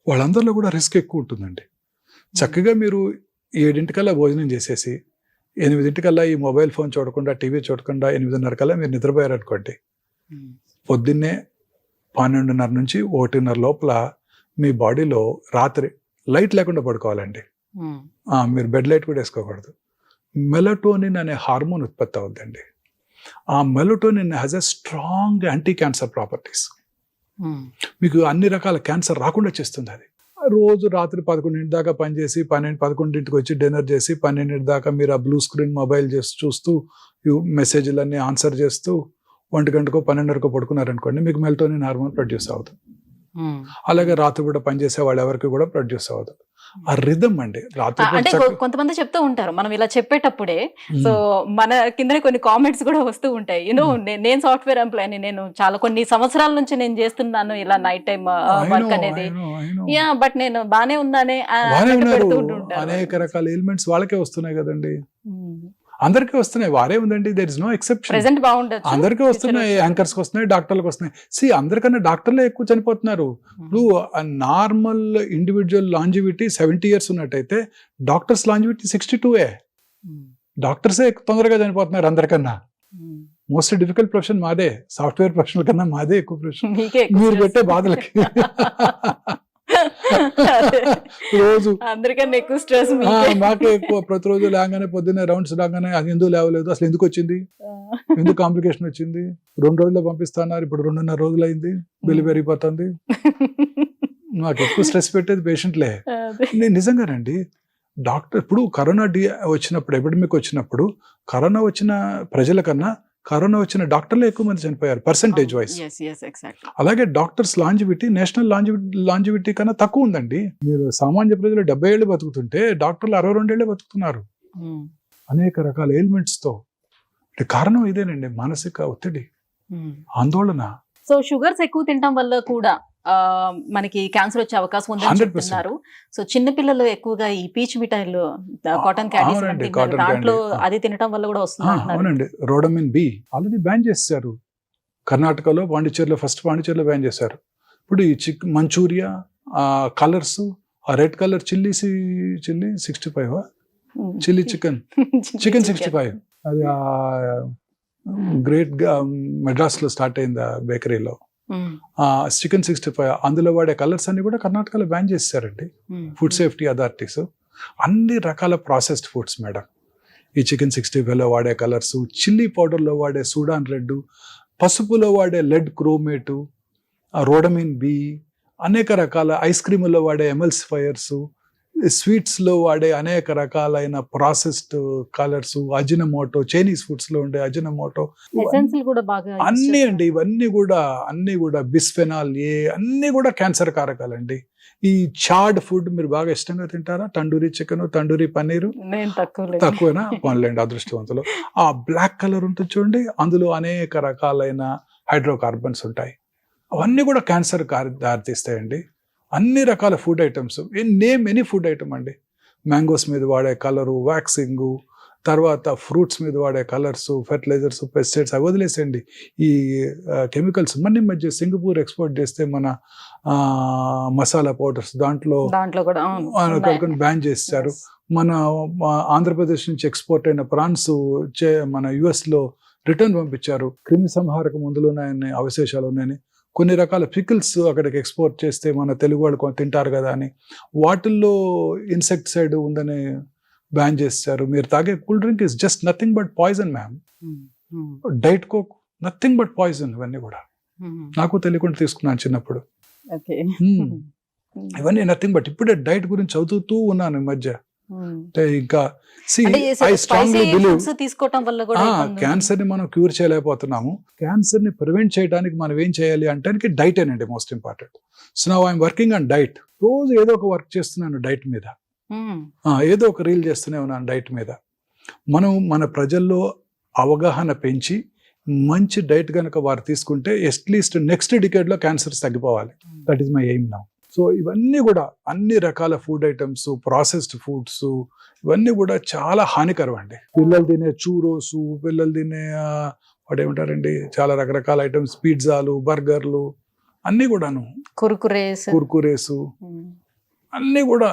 వాళ్ళందరిలో కూడా రిస్క్ ఎక్కువ ఉంటుందండి. చక్కగా మీరు 7 భోజనం చేసేసి 8 ఈ మొబైల్ ఫోన్ చూడకుండా, టీవీ చూడకుండా 8:30 మీరు నిద్రపోయారనుకోండి, పొద్దున్నే 12:30 నుంచి 1:30 లోపల మీ బాడీలో రాత్రి లైట్ లేకుండా పడుకోవాలండి. మీరు బెడ్ లైట్ కూడా వేసుకోకూడదు. మెలటోనిన్ అనే హార్మోన్ ఉత్పత్తి అవుతుందండి. ఆ melatonin has a strong anti cancer properties. మీకు అన్ని రకాల క్యాన్సర్ రాకుండా చేస్తుంది అది. రోజు రాత్రి 11 దాకా పనిచేసి 11కి వచ్చి డిన్నర్ చేసి 12 దాకా మీరు ఆ బ్లూ స్క్రీన్ మొబైల్ చేసి చూస్తూ మెసేజ్లన్నీ ఆన్సర్ చేస్తూ 1 గంటకో 12:30కో పడుకున్నారనుకోండి, మీకు మెలటోనిన్ హార్మోన్ ప్రొడ్యూస్ అవుతుంది. అలాగే రాత్రి కూడా పనిచేసే వాళ్ళు ఎవరికి కూడా ప్రొడ్యూస్ అవుతుంది. ఆ రిథమ్ అండి. అంటే కొంతమంది చెప్తూ ఉంటారు, మనం ఇలా చెప్పేటప్పుడే సో మన కింద కొన్ని కామెంట్స్ కూడా వస్తూ ఉంటాయి. నేను సాఫ్ట్వేర్ ఎంప్లాయ్, నేను చాలా కొన్ని సంవత్సరాల నుంచి నేను చేస్తున్నాను ఇలా నైట్ టైం వర్క్ అనేది, బట్ నేను బానే ఉన్నానే. అనేక రకాల ఎలిమెంట్స్ వాళ్ళకే వస్తున్నాయి కదండి, అందరికీ వస్తున్నాయి. వారే ఉందండి, దేర్ ఇస్ నో ఎక్సెప్షన్. అందరికీ వస్తున్నాయి, యాంకర్స్కి వస్తున్నాయి, డాక్టర్లకు వస్తున్నాయి. అందరికన్నా డాక్టర్లే ఎక్కువ చనిపోతున్నారు. ఇప్పుడు నార్మల్ ఇండివిజువల్ లాంజివిటీ 70 years ఉన్నట్టయితే డాక్టర్స్ లాంజివిటీ 62. డాక్టర్సే తొందరగా చనిపోతున్నారు అందరికన్నా. మోస్ట్ డిఫికల్ట్ ప్రొఫెషన్ మాదే, సాఫ్ట్వేర్ ప్రొఫెషనల్ కన్నా మాదే ఎక్కువ ప్రొఫెషన్. మీరు పెట్టే బాధలకి రోజు అందరికన్నా ఎక్కువ స్ట్రెస్ మాకే ఎక్కువ. ప్రతిరోజు లేగానే పొద్దున్నే రౌండ్స్ రాగానే అది ఎందుకు లేవలేదు, అసలు ఎందుకు వచ్చింది, ఎందుకు కాంప్లికేషన్ వచ్చింది, 2 రోజుల్లో పంపిస్తున్నారు, ఇప్పుడు 2.5 రోజులు అయింది, బిల్లు పెరిగిపోతుంది. నాకు ఎక్కువ స్ట్రెస్ పెట్టేది పేషెంట్లే. నేను నిజంగానండి, డాక్టర్ ఇప్పుడు కరోనా వచ్చినప్పుడు, ఎపిడమిక్ వచ్చినప్పుడు, కరోనా వచ్చిన ప్రజల కన్నా కరోనా వచ్చిన డాక్టర్లే ఎక్కువ మంది చనిపోయారు పర్సెంటేజ్ వైజ్. అలాగే డాక్టర్స్ లాంజివిటీ నేషనల్ లాంజివిటీ కన్నా తక్కువ ఉందండి. మీరు సామాన్య ప్రజలు 70 ఏళ్ళు బతుకుతుంటే డాక్టర్లు 62 ఏళ్ళే బతుకుతున్నారు, అనేక రకాల ఎలిమెంట్స్ తో. కారణం ఇదేనండి, మానసిక ఒత్తిడి, ఆందోళన. సో షుగర్స్ ఎక్కువ తినడం వల్ల కూడా మనకి క్యాన్సర్ వచ్చే అవకాశం ఉందని చెప్తున్నారు. సో చిన్న పిల్లలు ఎక్కువగా ఈ పీచ్ మిఠాయిలు, కాటన్ క్యాండీస్ దాంట్లో అది తినడం వల్ల కూడా వస్తుంది. అవునండి, రోడమిన్ బి ఆల్రెడీ బ్యాన్ చేశారు కర్ణాటకలో, పాండిచేరిలో, ఫస్ట్ పాండిచేరిలో బ్యాన్ చేశారు. ఇప్పుడు ఈ మంచూరియా, కలర్స్, ఆ red colour chilli 65 chilli chicken 65 అది గ్రేట్ మెడ్రాస్లో స్టార్ట్ అయింది ఆ బేకరీలో. చికెన్ 65 అందులో వాడే కలర్స్ అన్ని కూడా కర్ణాటకలో బ్యాన్ చేశారండి ఫుడ్ సేఫ్టీ అథారిటీస్. అన్ని రకాల ప్రాసెస్డ్ ఫుడ్స్ మేడం. ఈ చికెన్ 65లో వాడే కలర్స్, చిల్లీ పౌడర్లో వాడే సూడాన్ రెడ్, పసుపులో వాడే లెడ్ క్రోమేటు, రోడమిన్ బి, అనేక రకాల ఐస్ క్రీములో వాడే ఎమల్సిఫైయర్స్, స్వీట్స్లో వాడే అనేక రకాలైన ప్రాసెస్డ్ కలర్స్, అజినమోటో, చైనీస్ ఫుడ్స్లో ఉండే అజినమోటో, ఎసెన్సులు కూడా బాగా అన్నీ అండి. ఇవన్నీ కూడా బిస్ఫెనాల్ ఏ, అన్నీ కూడా క్యాన్సర్ కారకాలండి. ఈ చాడ్ ఫుడ్ మీరు బాగా ఇష్టంగా తింటారా? తండూరి చికెన్, తండూరి పన్నీరు నేను తక్కువేనా? పోన్లేండి, అదృష్టవంతులు. ఆ బ్లాక్ కలర్ ఉంటుంది చూడండి, అందులో అనేక రకాలైన హైడ్రోకార్బన్స్ ఉంటాయి. అవన్నీ కూడా క్యాన్సర్ దారితీస్తాయండి. అన్ని రకాల food items, name any food item అండి. మ్యాంగోస్ మీద వాడే కలరు, వ్యాక్సింగు, తర్వాత ఫ్రూట్స్ మీద వాడే కలర్స్, ఫెర్టిలైజర్స్, పెస్టిసైడ్స్ అవి వదిలేసేయండి. ఈ కెమికల్స్ మన మధ్య సింగపూర్ ఎక్స్పోర్ట్ చేస్తే మన మసాలా పౌడర్స్ దాంట్లో కూడా బ్యాన్ చేశారు. మన ఆంధ్రప్రదేశ్ నుంచి ఎక్స్పోర్ట్ అయిన ప్రాన్స్ మన యుఎస్లో రిటర్న్ పంపించారు. క్రిమి సంహారక మందులు ఉన్నాయని, అవశేషాలు ఉన్నాయని. కొన్ని రకాల పికిల్స్ అక్కడికి ఎక్స్పోర్ట్ చేస్తే మన తెలుగు వాళ్ళు తింటారు కదా అని వాటిల్లో ఇన్సెక్టిసైడ్ ఉందని బ్యాన్ చేస్తారు. మీరు తాగే cool drink is just nothing but poison ma'am. Diet coke nothing but poison. ఇవన్నీ కూడా నాకు తెలియకుండా తీసుకున్నాను చిన్నప్పుడు. ఇవన్నీ నథింగ్ బట్. ఇప్పుడే డైట్ గురించి చదువుతూ ఉన్నాను ఈ మధ్య. ఇంకా ఐ స్ట్రాంగ్లీ బిలీవ్ క్యాన్సర్ ని మనం క్యూర్ చేయలేకపోతున్నాము. క్యాన్సర్ ని ప్రివెంట్ చేయడానికి మనం ఏం చేయాలి అంటే డైట్ ఏనండి most important. So now I'm working on diet. రోజు ఏదో ఒక వర్క్ చేస్తున్నాను డైట్ మీద, ఏదో ఒక రీల్ చేస్తూనే ఉన్నాను డైట్ మీద. మనం మన ప్రజల్లో అవగాహన పెంచి మంచి డైట్ కనుక వారు తీసుకుంటే అట్లీస్ట్ నెక్స్ట్ డికేడ్ లో క్యాన్సర్స్ తగ్గిపోవాలి. That is my aim now. So ఇవన్నీ కూడా అన్ని రకాల ఫుడ్ ఐటమ్స్, ప్రాసెస్డ్ ఫుడ్స్, ఇవన్నీ కూడా చాలా హానికరం అండి. పిల్లలు తినే చూరోసు, పిల్లలు తినే వాడేమంటారండి చాలా రకరకాల ఐటమ్స్, పిజ్జాలు, బర్గర్లు అన్నీ కూడాను, కుర్కురేస్ అన్నీ కూడా.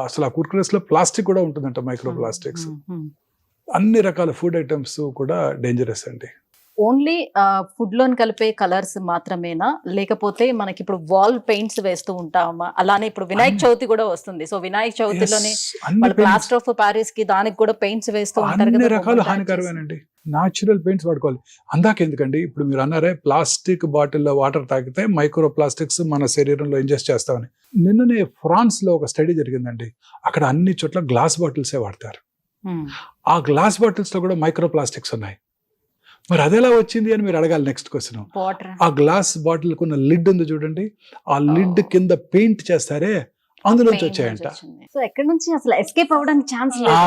అసలు ఆ కుర్కురేస్ లో ప్లాస్టిక్ కూడా ఉంటుందంట, మైక్రో ప్లాస్టిక్స్. అన్ని రకాల ఫుడ్ ఐటమ్స్ కూడా డేంజరస్ అండి. ఓన్లీ ఫుడ్ లోని కలిపే కలర్స్ మాత్రమేనా, లేకపోతే మనకి ఇప్పుడు వాల్ పెయింట్స్ వేస్తూ ఉంటామా? అలానే ఇప్పుడు వినాయక చవితి కూడా వస్తుంది. సో వినాయక చవితిలోనే ప్లాస్టర్ ఆఫ్ ప్యారిస్ కి దానికి కూడా పెయింట్స్ వేస్తూ ఉంటారు కదా. అన్ని రకాల హానికరమేనండి. న్యాచురల్ పెయింట్స్ వాడుకోవాలి. అందాకెందుకండి, ఇప్పుడు మీరు అన్నారే ప్లాస్టిక్ బాటిల్లో వాటర్ తాగితే మైక్రో ప్లాస్టిక్స్ మన శరీరంలో ఇంజెస్ట్ చేస్తామని. నిన్ననే ఫ్రాన్స్ లో ఒక స్టడీ జరిగిందండి. అక్కడ అన్ని చోట్ల గ్లాస్ బాటిల్సే వాడతారు. ఆ గ్లాస్ బాటిల్స్ లో కూడా మైక్రో ప్లాస్టిక్స్ ఉన్నాయి. మరి అదెలా వచ్చింది అని మీరు అడగాలి నెక్స్ట్ క్వశ్చన్. ఆ గ్లాస్ బాటిల్ కున్న లిడ్ ఉంది చూడండి, ఆ లిడ్ కింద పెయింట్ చేస్తారే, అందులోంచి వచ్చాయంట. సో ఎక్కడి నుంచి అసలు ఎస్కేప్ అవ్వడానికి ఛాన్స్ లేదు.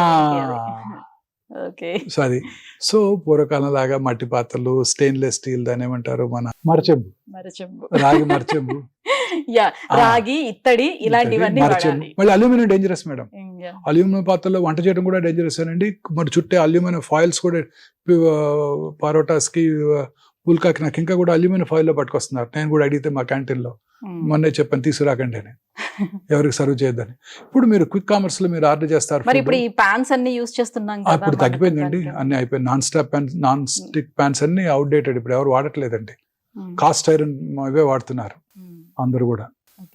సో అది సో పూర్వకాలం లాగా మట్టి పాత్రలు, స్టెయిన్లెస్ స్టీల్, దాని ఏమంటారు మన మరచెంబు, రాగి మరచెంబు, రాగి, ఇత్తడి, ఇలాంటివన్నీ. మళ్ళీ అల్యూమినియం డేంజరస్ మేడం. అల్యూమినియం పాత్రలో వంట చేయడం కూడా డేంజరస్ అండి. మరి చుట్టే అల్యూమినియం ఫాయిల్స్ కూడా పరోటాస్ కి, పుల్కాకి నాకు ఇంకా కూడా అల్యూమినియం ఫాయిల్ లో పట్టుకొస్తున్నారు. నేను కూడా అడిగితే మా క్యాంటీన్ లో మొన్నే చెప్పాను తీసుకురాకండి అని, ఎవరికి సర్వ్ చేయొద్దని. ఇప్పుడు మీరు క్విక్ కామర్స్ లో మీరు ఆర్డర్ చేస్తారు. ఇప్పుడు ఈ పాన్స్ అన్ని యూస్ చేస్తున్నాం కదా, ఇప్పుడు తగ్గిపోయిందండి, అన్ని అయిపోయింది. నాన్ స్టిక్ పాన్స్ అన్ని అవుట్డేటెడ్, ఇప్పుడు ఎవరు వాడట్లేదండి. కాస్ట్ ఐరన్ అవే వాడుతున్నారు అందరు కూడా.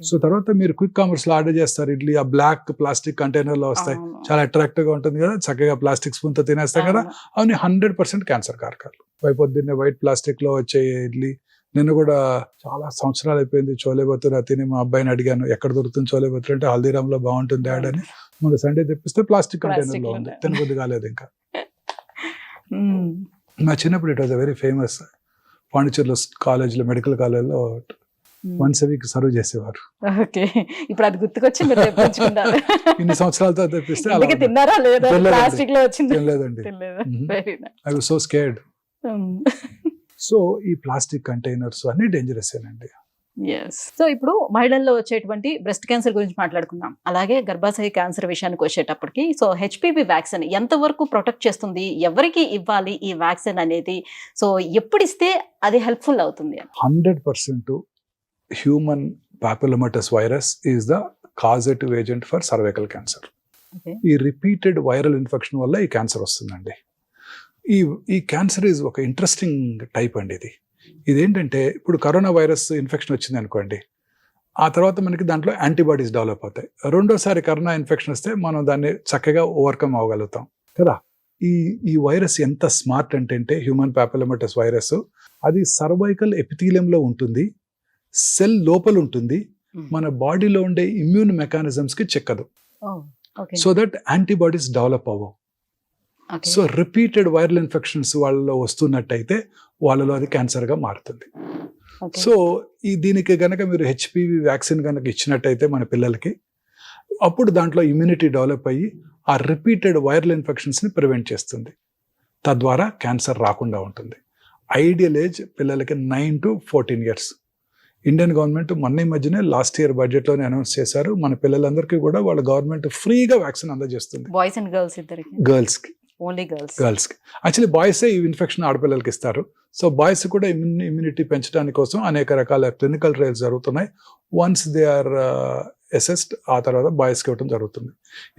సో తర్వాత మీరు క్విక్ కామర్స్ లో ఆర్డర్ చేస్తారు ఇడ్లీ, ఆ బ్లాక్ ప్లాస్టిక్ కంటైనర్ లో వస్తాయి, చాలా అట్రాక్టివ్ గా ఉంటుంది కదా, చక్కగా ప్లాస్టిక్ స్పూన్ తో తినేస్తాం కదా. అవన్నీ 100% క్యాన్సర్ కారకాలు. పొద్దున్నే వైట్ ప్లాస్టిక్ లో వచ్చే ఇడ్లీ. నేను కూడా చాలా సంవత్సరాలు అయిపోయింది చోలే భతురా తిని మా అబ్బాయిని అడిగాను, ఎక్కడ దొరుకుతుంది చోలే భతురా అంటే హల్దీరామ్ లో బాగుంటుంది డాడ్ అని. మన సండే తెప్పిస్తే ప్లాస్టిక్ కంటైనర్ లో ఉంది, తినబుద్ధి కాలేదు ఇంకా. మా చిన్నప్పుడు ఇట్ వాజ్ వెరీ ఫేమస్. పాండిచేరిలో కాలేజ్లో, మెడికల్ కాలేజ్లో వన్స్ ఎ వీక్ సర్వ్ చేసేవారు. ఇప్పుడు అది గుర్తుకొచ్చి ఇన్ని సంవత్సరాలతో తెప్పిస్తే లేదండి. I was so scared. So ఈ ప్లాస్టిక్ కంటైనర్స్ అన్ని డేంజరస్ ఏనండి. సో ఇప్పుడు మహిళల్లో వచ్చేటువంటి బ్రెస్ట్ క్యాన్సర్ గురించి మాట్లాడుకుందాం. అలాగే గర్భాశయ క్యాన్సర్ విషయానికి వచ్చేటప్పటికి, సో హెచ్పివి వ్యాక్సిన్ ఎంతవరకు ప్రొటెక్ట్ చేస్తుంది, ఎవరికి ఇవ్వాలి ఈ వ్యాక్సిన్ అనేది, సో ఎప్పుడు ఇస్తే అది హెల్ప్ఫుల్ అవుతుంది? 100% human papillomavirus virus is the causative agent for cervical cancer. Okay. ఈ రిపీటెడ్ వైరల్ ఇన్ఫెక్షన్ వల్ల ఈ క్యాన్సర్ వస్తుందండి. ఈ క్యాన్సర్ ఈజ్ ఒక ఇంట్రెస్టింగ్ టైప్ అండి. ఇదేంటంటే ఇప్పుడు కరోనా వైరస్ ఇన్ఫెక్షన్ వచ్చింది అనుకోండి, ఆ తర్వాత మనకి దాంట్లో యాంటీబాడీస్ డెవలప్ అవుతాయి. రెండోసారి కరోనా ఇన్ఫెక్షన్ వస్తే మనం దాన్ని చక్కగా ఓవర్కమ్ అవ్వగలుగుతాం కదా. ఈ వైరస్ ఎంత స్మార్ట్ అంటే హ్యూమన్ పాపిలోమాటస్ వైరస్ అది సర్వైకల్ ఎపిథీలియంలో ఉంటుంది, సెల్ లోపల ఉంటుంది, మన బాడీలో ఉండే ఇమ్యూన్ మెకానిజమ్స్కి చెక్కదు. సో దట్ యాంటీబాడీస్ డెవలప్ అవ్వవు. సో రిపీటెడ్ వైరల్ ఇన్ఫెక్షన్స్ వాళ్ళలో వస్తున్నట్టయితే వాళ్ళలో అది క్యాన్సర్గా మారుతుంది. సో దీనికి గనక మీరు హెచ్పివి వ్యాక్సిన్ కనుక ఇచ్చినట్టయితే మన పిల్లలకి, అప్పుడు దాంట్లో ఇమ్యూనిటీ డెవలప్ అయ్యి ఆ రిపీటెడ్ వైరల్ ఇన్ఫెక్షన్స్ని ప్రివెంట్ చేస్తుంది. తద్వారా క్యాన్సర్ రాకుండా ఉంటుంది. ఐడియల్ ఏజ్ పిల్లలకి 9 to 14 years. ఇండియన్ గవర్నమెంట్ మొన్న ఈ మధ్యనే లాస్ట్ ఇయర్ బడ్జెట్లోనే అనౌన్స్ చేశారు, మన పిల్లలందరికీ కూడా వాళ్ళ గవర్నమెంట్ ఫ్రీగా వ్యాక్సిన్ అందజేస్తుంది. బాయ్స్ అండ్ గర్ల్స్ ఇద్దరికి? గర్ల్స్కి, ఓన్లీ గర్ల్స్. గర్ల్స్కి. యాక్చువల్లీ బాయ్సే ఈ ఇన్ఫెక్షన్ ఆడపిల్లలకి ఇస్తారు. సో బాయ్స్ కూడా ఇమ్యూనిటీ పెంచడానికి కోసం అనేక రకాల క్లినికల్ ట్రయల్స్ జరుగుతున్నాయి. వన్స్ దే ఆర్ అసెస్డ్, ఆ తర్వాత బాయ్స్కి ఇవ్వడం జరుగుతుంది.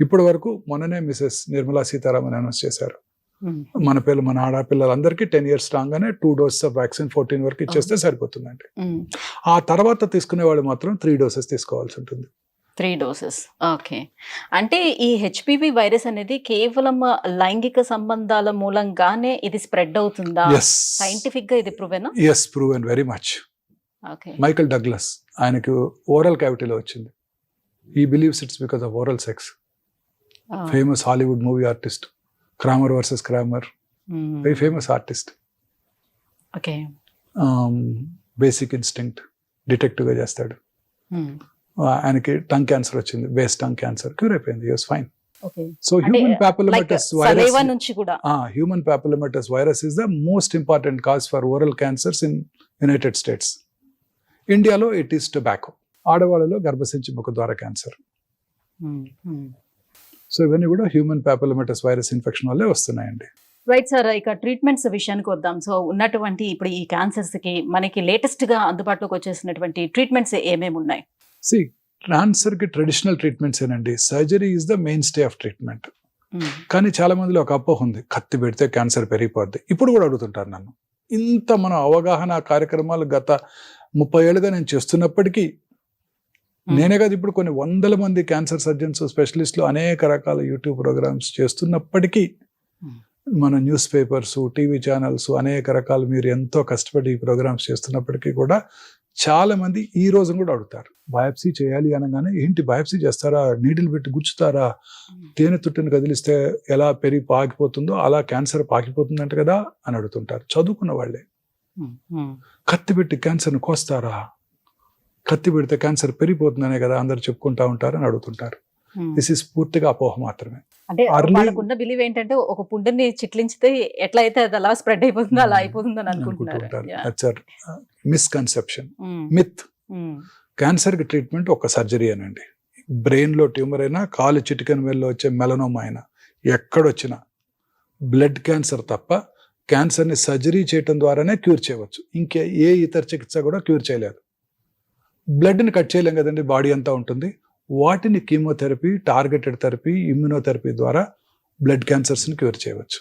ఇప్పటి వరకు మొన్ననే మిసెస్ నిర్మలా సీతారామన్ అనౌన్స్ చేశారు, మన ఆడపిల్లలందరికీ 10 years రాగానే 2 doses ఆఫ్ వ్యాక్సిన్ 14 వరకు ఇచ్చేస్తే సరిపోతుందండి. ఆ తర్వాత తీసుకునే వాళ్ళు మాత్రం 3 doses తీసుకోవాల్సి ఉంటుంది. 3 doses. ఓకే. అంటే ఈ హెచ్పివి వైరస్ అనేది కేవలం లైంగిక సంబంధాల మూలంగానే ఇది స్ప్రెడ్ అవుతుందా? సైంటిఫిక్ గా ఇది ప్రూవెనా? Yes, proven very much. Okay. Michael Douglas, ఆయనకు ఓరల్ క్యావిటీలో వచ్చింది. He believes it's because of oral sex. Famous Hollywood movie artist, Kramer versus Kramer, very famous artist. Okay. Basic instinct డిటెక్టివ్గా చేస్తాడు. ఆయనకి టంగ్ క్యాన్సర్ వచ్చింది, బేస్ టంగ్ క్యాన్సర్, క్యూర్ అయిపోయింది, was fine. So human papillomatous virus is the most important cause for oral cancers in United States. ఇండియాలో ఇట్ ఈస్ టొబాకో. ఆడవాళ్ళలో గర్భసంచి ముఖ ద్వారా క్యాన్సర్. సో ఇవన్నీ కూడా హ్యూమన్ పాపిలోమాటస్ వైరస్ ఇన్ఫెక్షన్ వల్లే వస్తున్నాయండి. రైట్ సార్, ఇక ట్రీట్మెంట్స్ విషయానికి వద్దాం. సో ఉన్నటువంటి ఇప్పుడు ఈ క్యాన్సర్స్ కి మనకి లేటెస్ట్ గా అందుబాటులోకి వచ్చేసినటువంటి ట్రీట్మెంట్స్ ఏమేమి ఉన్నాయి? క్యాన్సర్ కి ట్రెడిషనల్ ట్రీట్మెంట్స్ ఏనండి. Surgery is the main stay of treatment. కానీ చాలా మందిలో ఒక అపోహ ఉంది, కత్తి పెడితే క్యాన్సర్ పెరిగిపోద్ది. ఇప్పుడు కూడా అడుగుతుంటారు నన్ను. ఇంత మన అవగాహన కార్యక్రమాలు గత 30 ఏళ్ళుగా నేను చేస్తున్నప్పటికీ, నేనే కాదు ఇప్పుడు కొన్ని 100 మంది క్యాన్సర్ సర్జన్స్, స్పెషలిస్టులు అనేక రకాల యూట్యూబ్ ప్రోగ్రామ్స్ చేస్తున్నప్పటికీ, మన న్యూస్ పేపర్స్, టీవీ ఛానల్స్ అనేక రకాలు మీరు ఎంతో కష్టపడి ఈ ప్రోగ్రామ్స్ చేస్తున్నప్పటికీ కూడా చాలా మంది ఈ రోజు కూడా అడుగుతారు, బయాప్సీ చేయాలి అనగానే ఏంటి బయాప్సీ చేస్తారా, నీడిల్ పెట్టి గుచ్చుతారా, తేనె తుట్టుని కదిలిస్తే ఎలా పెరిగి పాకిపోతుందో అలా క్యాన్సర్ పాకిపోతుందంట కదా అని అడుగుతుంటారు. చదువుకున్న వాళ్ళే. కత్తి పెట్టి క్యాన్సర్ని కోస్తారా, కత్తి పెడితే క్యాన్సర్ పెరిగిపోతుందనే కదా అందరు చెప్పుకుంటా ఉంటారు అని అడుగుతుంటారు. దిస్ ఈస్ పూర్తిగా అపోహ మాత్రమే. అంటే వాళ్ళకున్న బిలీవ్ ఏంటంటే ఒక పుండుని చిట్లించితే ఎట్లా అయితే అది అలా స్ప్రెడ్ అయిపోతుందో అలా అయిపోతుందని అనుకుంటున్నారు. Misconception, myth. క్యాన్సర్ కి ట్రీట్మెంట్ ఒక సర్జరీ అనండి. బ్రెయిన్ లో ట్యూమర్ అయినా, కాలు చిటికెన్ వేల్లో వచ్చే మెలనోమా అయినా, ఎక్కడొచ్చినా బ్లడ్ క్యాన్సర్ తప్ప క్యాన్సర్ని సర్జరీ చేయటం ద్వారానే క్యూర్ చేయవచ్చు. ఇంకే ఏ ఇతర చికిత్స కూడా క్యూర్ చేయలేదు. బ్లడ్ని కట్ చేయలేం కదండి, బాడీ అంతా ఉంటుంది. వాటిని కీమోథెరపీ, టార్గెటెడ్ థెరపీ, ఇమ్యూనోథెరపీ ద్వారా బ్లడ్ క్యాన్సర్స్ని క్యూర్ చేయవచ్చు.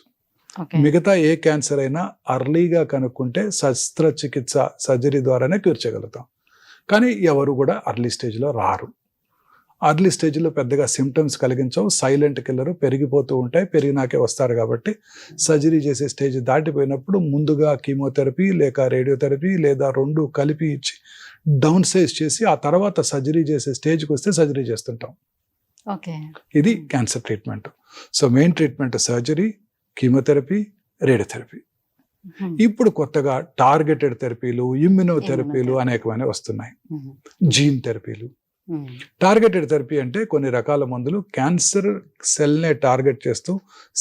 మిగతా ఏ క్యాన్సర్ అయినా అర్లీగా కనుక్కుంటే శస్త్రచికిత్స, సర్జరీ ద్వారానే క్యూర్ చేయగలుగుతాం. కానీ ఎవరు కూడా అర్లీ స్టేజ్లో రారు. అర్లీ స్టేజ్లో పెద్దగా సిమ్టమ్స్ కలిగించవు, సైలెంట్ కిల్లర్, పెరిగిపోతూ ఉంటాయి, పెరిగినాకే వస్తారు. కాబట్టి సర్జరీ చేసే స్టేజ్ దాటిపోయినప్పుడు ముందుగా కీమోథెరపీ లేక రేడియోథెరపీ లేదా 2 కలిపి ఇచ్చి డౌన్ సైజ్ చేసి ఆ తర్వాత సర్జరీ చేసే స్టేజ్కి వస్తే సర్జరీ చేస్తుంటాం. ఇది cancer treatment. So main treatment surgery, chemotherapy, radiotherapy. ఇప్పుడు కొత్తగా టార్గెటెడ్ థెరపీలు, ఇమ్యూనోథెరపీలు అనేకమైన వస్తున్నాయి, జీన్ థెరపీలు. టార్గెటెడ్ థెరపీ అంటే కొన్ని రకాల మందులు క్యాన్సర్ సెల్నే టార్గెట్ చేస్తూ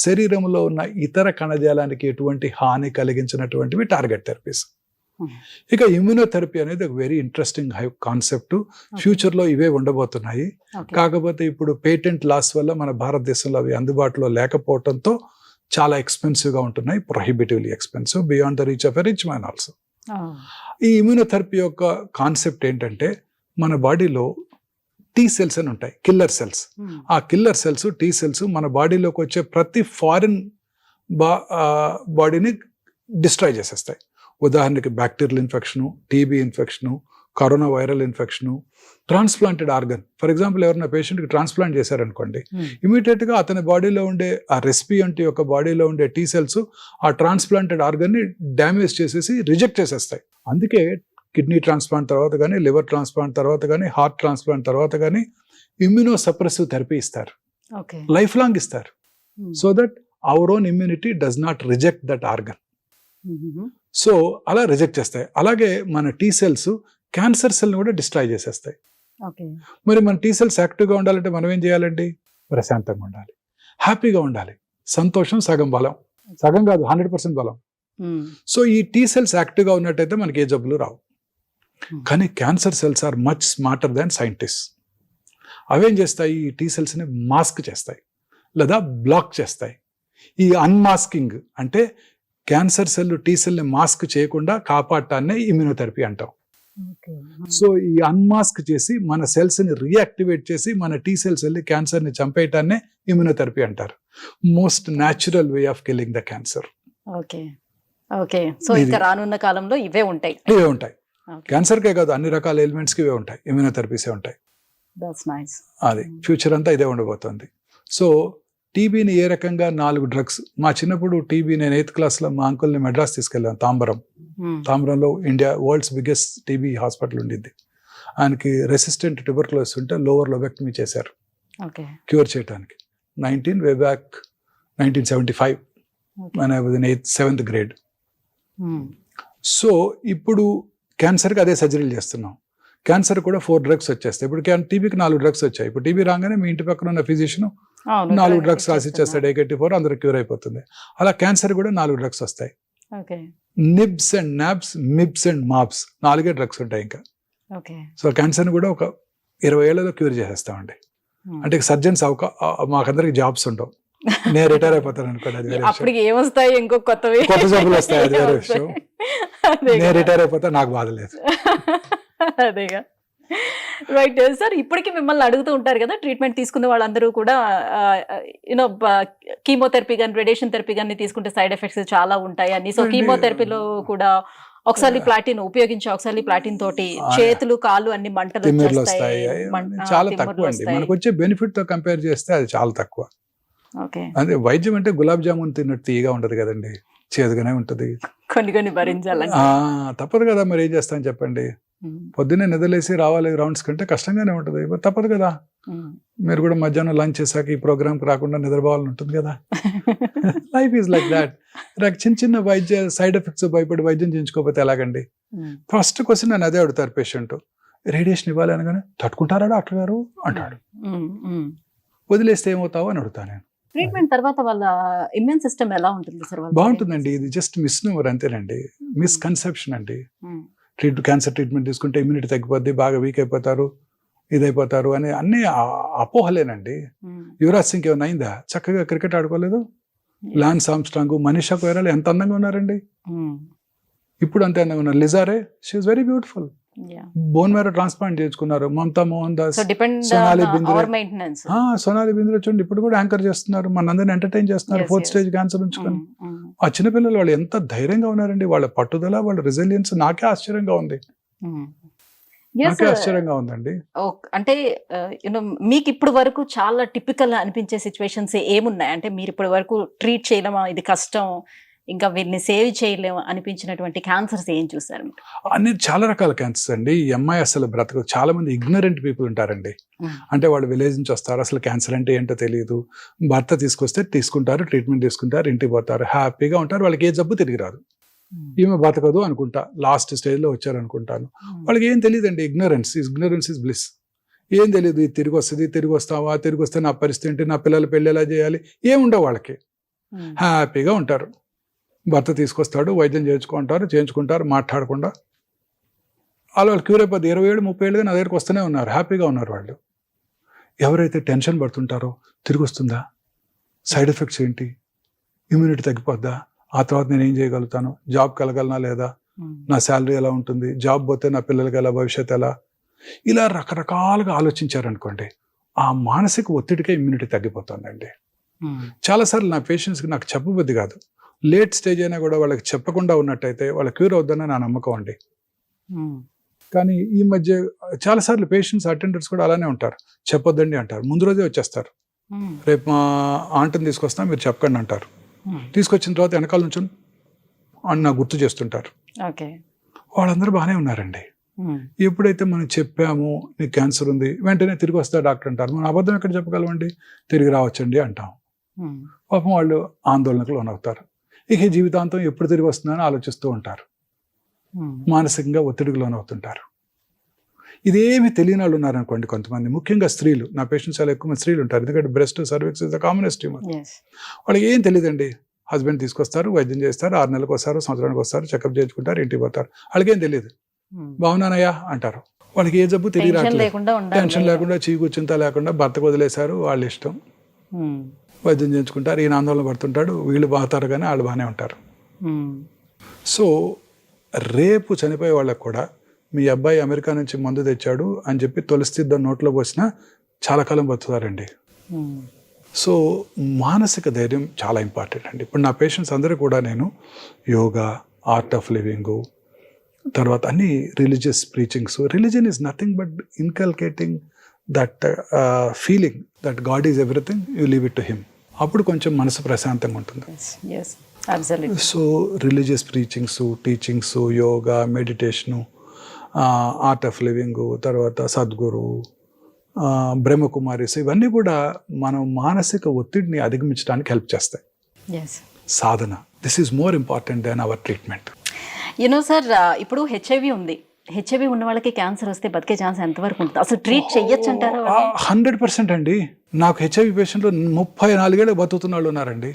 శరీరంలో ఉన్న ఇతర కణజాలానికి ఎటువంటి హాని కలిగించినటువంటివి టార్గెట్ థెరపీస్. ఇక ఇమ్యూనోథెరపీ అనేది ఒక వెరీ ఇంట్రెస్టింగ్ కాన్సెప్ట్. ఫ్యూచర్లో ఇవే ఉండబోతున్నాయి. కాకపోతే ఇప్పుడు పేటెంట్ లాస్ వల్ల మన భారతదేశంలో అవి అందుబాటులో లేకపోవడంతో చాలా ఎక్స్పెన్సివ్గా ఉంటున్నాయి, prohibitively expensive, beyond the reach of a rich man also. ఈ ఇమ్యూనోథెరపీ యొక్క కాన్సెప్ట్ ఏంటంటే, మన బాడీలో టీ సెల్స్ అని ఉంటాయి, కిల్లర్ సెల్స్. ఆ కిల్లర్ సెల్స్, టీ సెల్స్ మన బాడీలోకి వచ్చే ప్రతి ఫారిన్ బాడీని డిస్ట్రాయ్ చేసేస్తాయి. ఉదాహరణకి bacterial infection, TB infection, corona viral infection, transplanted organ. For example ఎవరైనా పేషెంట్కి ట్రాన్స్ప్లాంట్ చేశారనుకోండి, ఇమీడియట్గా అతని బాడీలో ఉండే ఆ రెసిపియంట్ యొక్క బాడీలో ఉండే టీ సెల్స్ ఆ ట్రాన్స్ప్లాంటెడ్ ఆర్గన్ని డ్యామేజ్ చేసేసి రిజెక్ట్ చేసేస్తాయి. అందుకే కిడ్నీ ట్రాన్స్ప్లాంట్ తర్వాత కానీ, లివర్ ట్రాన్స్ప్లాంట్ తర్వాత కానీ, హార్ట్ ట్రాన్స్ప్లాంట్ తర్వాత కానీ ఇమ్యూనో సప్రెసివ్ థెరపీ ఇస్తారు, లైఫ్ లాంగ్ ఇస్తారు. So that our own immunity does not reject that organ. So అలా రిజెక్ట్ చేస్తాయి. అలాగే మన టీ సెల్స్ క్యాన్సర్ సెల్ని కూడా డిస్ట్రాయ్ చేసేస్తాయి. మరి మన టీ సెల్స్ యాక్టివ్గా ఉండాలంటే మనం ఏం చేయాలండి? ప్రశాంతంగా ఉండాలి, హ్యాపీగా ఉండాలి. సంతోషం సగం బలం, సగం కాదు 100% బలం. సో ఈ టీ సెల్స్ యాక్టివ్గా ఉన్నట్టయితే మనకి ఏ జబ్బులు రావు. కానీ cancer cells are much smarter than scientist. అవేం చేస్తాయి? ఈ టీ సెల్స్ని మాస్క్ చేస్తాయి లేదా బ్లాక్ చేస్తాయి. ఈ అన్మాస్కింగ్ అంటే క్యాన్సర్ సెల్ టీ సెల్ని మాస్క్ చేయకుండా కాపాడటాన్నే ఇమ్యూనోథెరపీ అంటాం. సో ఈ అన్మాస్క్ చేసి మన సెల్స్ని రీయాక్టివేట్ చేసి మన టీ సెల్స్ వెళ్ళి క్యాన్సర్ని చంపేయటాన్నే ఇమ్యూనోథెరపీ అంటారు. Most natural way of killing the cancer. Okay, so ఇక రానున్న కాలంలో ఇవే ఉంటాయి. క్యాన్సర్కే కాదు, అన్ని రకాల ఎలిమెంట్స్కి ఇవే ఉంటాయి, ఇమ్యూనోథెరపీసే ఉంటాయి. అది ఫ్యూచర్ అంతా ఇదే ఉండబోతుంది. సో టీబీని ఏ రకంగా 4 డ్రగ్స్. మా చిన్నప్పుడు టీబీ, నేను 8th క్లాస్లో మా అంకుల్ని మెడ్రాస్ తీసుకెళ్ళాను. తాంబరంలో India world's biggest TB hospital ఉండింది. ఆయనకి రెసిస్టెంట్ ట్యూబర్క్యులోసిస్ ఉంటే లోవర్ లోబెక్టమీ చేశారు క్యూర్ చేయడానికి. 1975 when I was in 7th grade. So ఇప్పుడు క్యాన్సర్కి అదే సర్జరీలు చేస్తున్నాం. క్యాన్సర్ కూడా 4 డ్రగ్స్ వచ్చేస్తాయి. ఇప్పుడు టీబీకి 4 డ్రగ్స్ వచ్చాయి. ఇప్పుడు టీబీ రాగానే మీ ఇంటి పక్కన ఉన్న ఫిజిషియన్ 4 డ్రగ్స్ రాసి ఇచ్చేస్తాడు, AK-24, అందరూ క్యూర్ అయిపోతుంది. అలా క్యాన్సర్ కూడా 4 డ్రగ్స్ వస్తాయి. Nibs and nabs, mibs and mabs, 4 drugs ఉంటాయి ఇంకా. సో క్యాన్సర్ని కూడా ఒక 20 ఏళ్లలో క్యూర్ చేసేస్తామండి. అంటే సర్జన్స్ మాకందరికి జాబ్స్ ఉండవు. నేను రిటైర్ అయిపోతాను అనుకోండి, అది వేరే అప్పుడు ఏమొస్తాయి, ఇంకో కొత్త జబ్బులు వస్తాయి, అది వేరే విషయం. నేను రిటైర్ అయిపోతా, నాకు బాధ లేదు. అదేగా. రైట్ సార్, ఇప్పటికీ మిమ్మల్ని అడుగుతూ ఉంటారు కదా, ట్రీట్మెంట్ తీసుకున్న వాళ్ళందరూ కూడా యూనో కీమోథెరపీ కానీ రేడియేషన్ థెరపీ కానీ తీసుకుంటే సైడ్ ఎఫెక్ట్స్ చాలా ఉంటాయి అని. సో కీమోథెరపీలో కూడా ఒకసారి ప్లాటిన్ ఉపయోగించి ఒకసారి ప్లాటిన్ తోటి చేతులు కాళ్ళు అన్ని మంటలు వస్తాయి. చాలా తక్కువ అండి, మనకు వచ్చే బెనిఫిట్ తో కంపేర్ చేస్తే అది చాలా తక్కువ. అదే వైద్యం అంటే గులాబ్ జామున్ తిన్నట్టు తీయగా ఉంటది కదండి, చేదుగానే ఉంటది. కొన్ని భరించాలని తప్పదు కదా, మరి ఏం చేస్తాను చెప్పండి. పొద్దున్నే నిద్రలేసి రావాలి రౌండ్స్ కంటే కష్టంగానే ఉంటుంది, తప్పదు కదా. మీరు కూడా మధ్యాహ్నం లంచ్ చేశాక ఈ ప్రోగ్రామ్కి రాకుండా నిద్రపోవాలని ఉంటుంది కదా. Life is like that. చిన్న వైద్య సైడ్ ఎఫెక్ట్స్ భయపడి వైద్యం చేయించుకోకపోతే ఎలాగండి? ఫస్ట్ క్వశ్చన్ నేను అదే అడుగుతారు పేషెంట్, రేడియేషన్ ఇవ్వాలి అనగానే తట్టుకుంటారా డాక్టర్ గారు అంటాడు. వదిలేస్తే ఏమవుతావు అని అడుగుతాను నేను. ట్రీట్మెంట్ తర్వాత వాళ్ళ ఇమ్యూన్ సిస్టమ్ ఎలా ఉంటుంది సార్? బాగుంటుందండి. ఇది జస్ట్ మిస్నోవర్ అంతేనండి, మిస్కన్సెప్షన్ అండి. క్యాన్సర్ ట్రీట్మెంట్ తీసుకుంటే ఇమ్యూనిటీ తగ్గిపోద్ది, బాగా వీక్ అయిపోతారు, ఇదైపోతారు అని అన్ని అపోహలేనండి. యువరాజ్ సింగ్ ఏమైనా అయిందా? చక్కగా క్రికెట్ ఆడుకోలేదు. లాన్స్ ఆర్మ్స్ట్రాంగ్, మనీషా కొయిరాలా ఎంత అందంగా ఉన్నారండి, ఇప్పుడు అంతే అందంగా ఉన్నారు. Lisa Ray, she is very beautiful. Bone marrow transplant చేసుకున్నారు. మమతా మోహన్ దాస్, సోనాలి బింద్రే చూడండి ఇప్పుడు కూడా యాంకర్ చేస్తున్నారు, మనందరిని ఎంటర్టైన్ చేస్తున్నారు 4th స్టేజ్ క్యాన్సర్ ఉంచుకొని. ఆ చిన్నపిల్లలు వాళ్ళు ఎంత ధైర్యంగా ఉన్నారండి, వాళ్ళ పట్టుదల, వాళ్ళ రెసిలియన్స్ నాకే ఆశ్చర్యంగా ఉంది. నాకే ఆశ్చర్యంగా ఉందండి. అంటే మీకు ఇప్పుడు వరకు చాలా టిపికల్ అనిపించే సిచ్యువేషన్స్ ఏమున్నాయి? అంటే మీరు ఇప్పటి వరకు ట్రీట్ చేయలేమా, ఇది కష్టం, ఇంకా వీరిని సేవ్ చేయలేము అనిపించినటువంటి క్యాన్సర్స్ ఏం చూసారు? అన్ని చాలా రకాల క్యాన్సర్స్ అండి. ఈ అమ్మాయి అసలు బ్రతకదు. చాలా మంది ఇగ్నరెంట్ పీపుల్ ఉంటారండి. అంటే వాళ్ళు విలేజ్ నుంచి వస్తారు, అసలు క్యాన్సర్ అంటే ఏంటో తెలియదు. భర్త తీసుకొస్తే తీసుకుంటారు, ట్రీట్మెంట్ తీసుకుంటారు, ఇంటికి పోతారు, హ్యాపీగా ఉంటారు, వాళ్ళకి ఏ జబ్బు తిరిగి రాదు. ఈమె బతకదు అనుకుంటా, లాస్ట్ స్టేజ్లో వచ్చారు అనుకుంటాను. వాళ్ళకి ఏం తెలియదండి. Ignorance is bliss. ఏం తెలియదు, ఇది తిరిగి వస్తుంది, తిరిగి వస్తావా, తిరిగి వస్తే నా పరిస్థితి ఏంటి, నా పిల్లల పెళ్ళి ఎలా చేయాలి, ఏముండవు వాళ్ళకి. హ్యాపీగా ఉంటారు. భర్త తీసుకొస్తాడు, వైద్యం చేయించుకుంటారు, మాట్లాడకుండా వాళ్ళు క్యూర్ అయిపోద్ది. 20 ఏళ్ళు 30 ఏళ్ళుగా నా దగ్గరికి వస్తూనే ఉన్నారు, హ్యాపీగా ఉన్నారు వాళ్ళు. ఎవరైతే టెన్షన్ పడుతుంటారో, తిరిగి వస్తుందా, సైడ్ ఎఫెక్ట్స్ ఏంటి, ఇమ్యూనిటీ తగ్గిపోద్దా, ఆ తర్వాత నేను ఏం చేయగలుగుతాను, జాబ్ కలగలనా లేదా, నా శాలరీ ఎలా ఉంటుంది, జాబ్ పోతే నా పిల్లలకి ఎలా, భవిష్యత్తు ఎలా, ఇలా రకరకాలుగా ఆలోచించారనుకోండి, ఆ మానసిక ఒత్తిడికే ఇమ్యూనిటీ తగ్గిపోతుందండి. చాలాసార్లు నా పేషెంట్స్కి నాకు చెప్పబుద్ధి కాదు, లేట్ స్టేజ్ అయినా కూడా వాళ్ళకి చెప్పకుండా ఉన్నట్టయితే వాళ్ళ క్యూర్ అవుద్దని నా నమ్మకం అండి. కానీ ఈ మధ్య చాలాసార్లు పేషెంట్స్ అటెండర్స్ కూడా అలానే ఉంటారు, చెప్పొద్దండి అంటారు, ముందు రోజే వచ్చేస్తారు, రేపు మా ఆంటీని తీసుకొస్తా మీరు చెప్పకండి అంటారు. తీసుకొచ్చిన తర్వాత వెనకాల నుంచి అని నాకు గుర్తు చేస్తుంటారు. వాళ్ళందరూ బాగానే ఉన్నారండి. ఎప్పుడైతే మనం చెప్పామో నీకు క్యాన్సర్ ఉంది, వెంటనే తిరిగి వస్తా డాక్టర్ అంటారు. మనం అబద్ధం ఎక్కడ చెప్పగలమండి, తిరిగి రావచ్చండి అంటాం. పాపం వాళ్ళు ఆందోళనకు లోనవుతారు. ఇక జీవితాంతం ఎప్పుడు తిరిగి వస్తుందని ఆలోచిస్తూ ఉంటారు, మానసికంగా ఒత్తిడికి లోనవుతుంటారు. ఇదేమి తెలియని వాళ్ళు ఉన్నారనుకోండి కొంతమంది, ముఖ్యంగా స్త్రీలు. నా పేషెంట్స్ చాలా ఎక్కువ మంది స్త్రీలు ఉంటారు, ఎందుకంటే breast cervix is the commonest tumour. వాళ్ళకి ఏం తెలియదండి, హస్బెండ్ తీసుకొస్తారు, వైద్యం చేస్తారు, 6 నెలలకు వస్తారు, సంవత్సరానికి వస్తారు, చెకప్ చేయించుకుంటారు, ఇంటికి పోతారు. వాళ్ళకి ఏం తెలియదు, బాగున్నానయ్యా అంటారు. వాళ్ళకి ఏ జబ్బు తెలియ రావట్లేదు, టెన్షన్ లేకుండా, చీకూర్చింత లేకుండా భర్తకు వదిలేశారు, వాళ్ళ ఇష్టం, వైద్యం చేయించుకుంటారు. ఈయన ఆందోళన పడుతుంటాడు, వీళ్ళు బాగుతారు కానీ వాళ్ళు బాగానే ఉంటారు. సో రేపు చనిపోయే వాళ్ళకు కూడా మీ అబ్బాయి అమెరికా నుంచి మందు తెచ్చాడు అని చెప్పి తొలిస్థిద్ద నోట్లో పోసినా చాలా కాలం బతుకుతారండి. సో మానసిక ధైర్యం చాలా ఇంపార్టెంట్ అండి. ఇప్పుడు నా పేషెంట్స్ అందరూ కూడా నేను యోగా, ఆర్ట్ ఆఫ్ లివింగ్, తర్వాత అన్ని religious preachings. Religion is nothing but inculcating that feeling that God is everything, you leave it to him. అప్పుడు కొంచెం మనసు ప్రశాంతంగా ఉంటుంది. So religious preachings, teachings, yoga, meditation, art of living, తర్వాత సద్గురు, బ్రహ్మకుమారిస్, ఇవన్నీ కూడా మనం మానసిక ఒత్తిడిని అధిగమించడానికి హెల్ప్ చేస్తాయి. సాధన, this is more important than our treatment. You know sir, ఇప్పుడు హెచ్ఐవి ఉంది, హెచ్ఐవి ఉన్న వాళ్ళకి క్యాన్సర్ వస్తే బతికే ఛాన్స్ ఎంతవరకు ఉంటుంది? అసలు ట్రీట్ చెయ్యొచ్చు అంటారా? 100% అండి. నాకు హెచ్ఐవి పేషెంట్లు 34 ఏళ్ళు బతుకుతున్న వాళ్ళు ఉన్నారండి.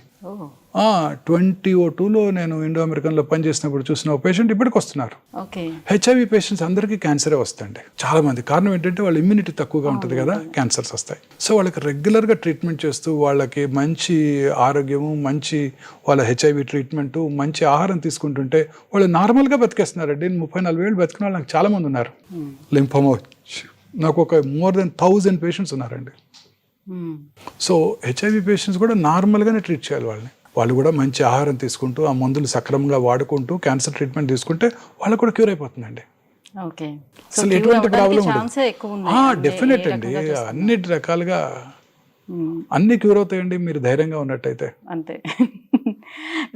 2002లో నేను ఇండో అమెరికన్లో పనిచేసినప్పుడు చూసిన ఒక పేషెంట్ ఇప్పటికి వస్తున్నారు. హెచ్ఐవి పేషెంట్స్ అందరికీ క్యాన్సరే వస్తుంది చాలా మంది. కారణం ఏంటంటే వాళ్ళ ఇమ్యూనిటీ తక్కువగా ఉంటుంది కదా, క్యాన్సర్స్ వస్తాయి. సో వాళ్ళకి రెగ్యులర్గా ట్రీట్మెంట్ చేస్తూ వాళ్ళకి మంచి ఆరోగ్యము, మంచి వాళ్ళ హెచ్ఐవి ట్రీట్మెంటు, మంచి ఆహారం తీసుకుంటుంటే వాళ్ళు నార్మల్గా బతికేస్తున్నారండి. 34 ఏళ్ళు బతికిన వాళ్ళు నాకు చాలా మంది ఉన్నారు. లింఫోమా నాకు ఒక మోర్ దెన్ 1000 పేషెంట్స్ ఉన్నారండి. సో హెచ్ఐవి పేషెంట్స్ కూడా నార్మల్గానే ట్రీట్ చేయాలి వాళ్ళని. వాళ్ళు కూడా మంచి ఆహారం తీసుకుంటూ, ఆ మందులు సక్రమంగా వాడుకుంటూ క్యాన్సర్ ట్రీట్మెంట్ తీసుకుంటే వాళ్ళకు కూడా క్యూర్ అయిపోతుందండి. అసలు ఎటువంటి ప్రాబ్లం ఉండదు. డెఫినెట్ అండి, అన్ని రకాలుగా అన్ని క్యూర్ అవుతాయండి మీరు ధైర్యంగా ఉన్నట్టయితే. అంతే.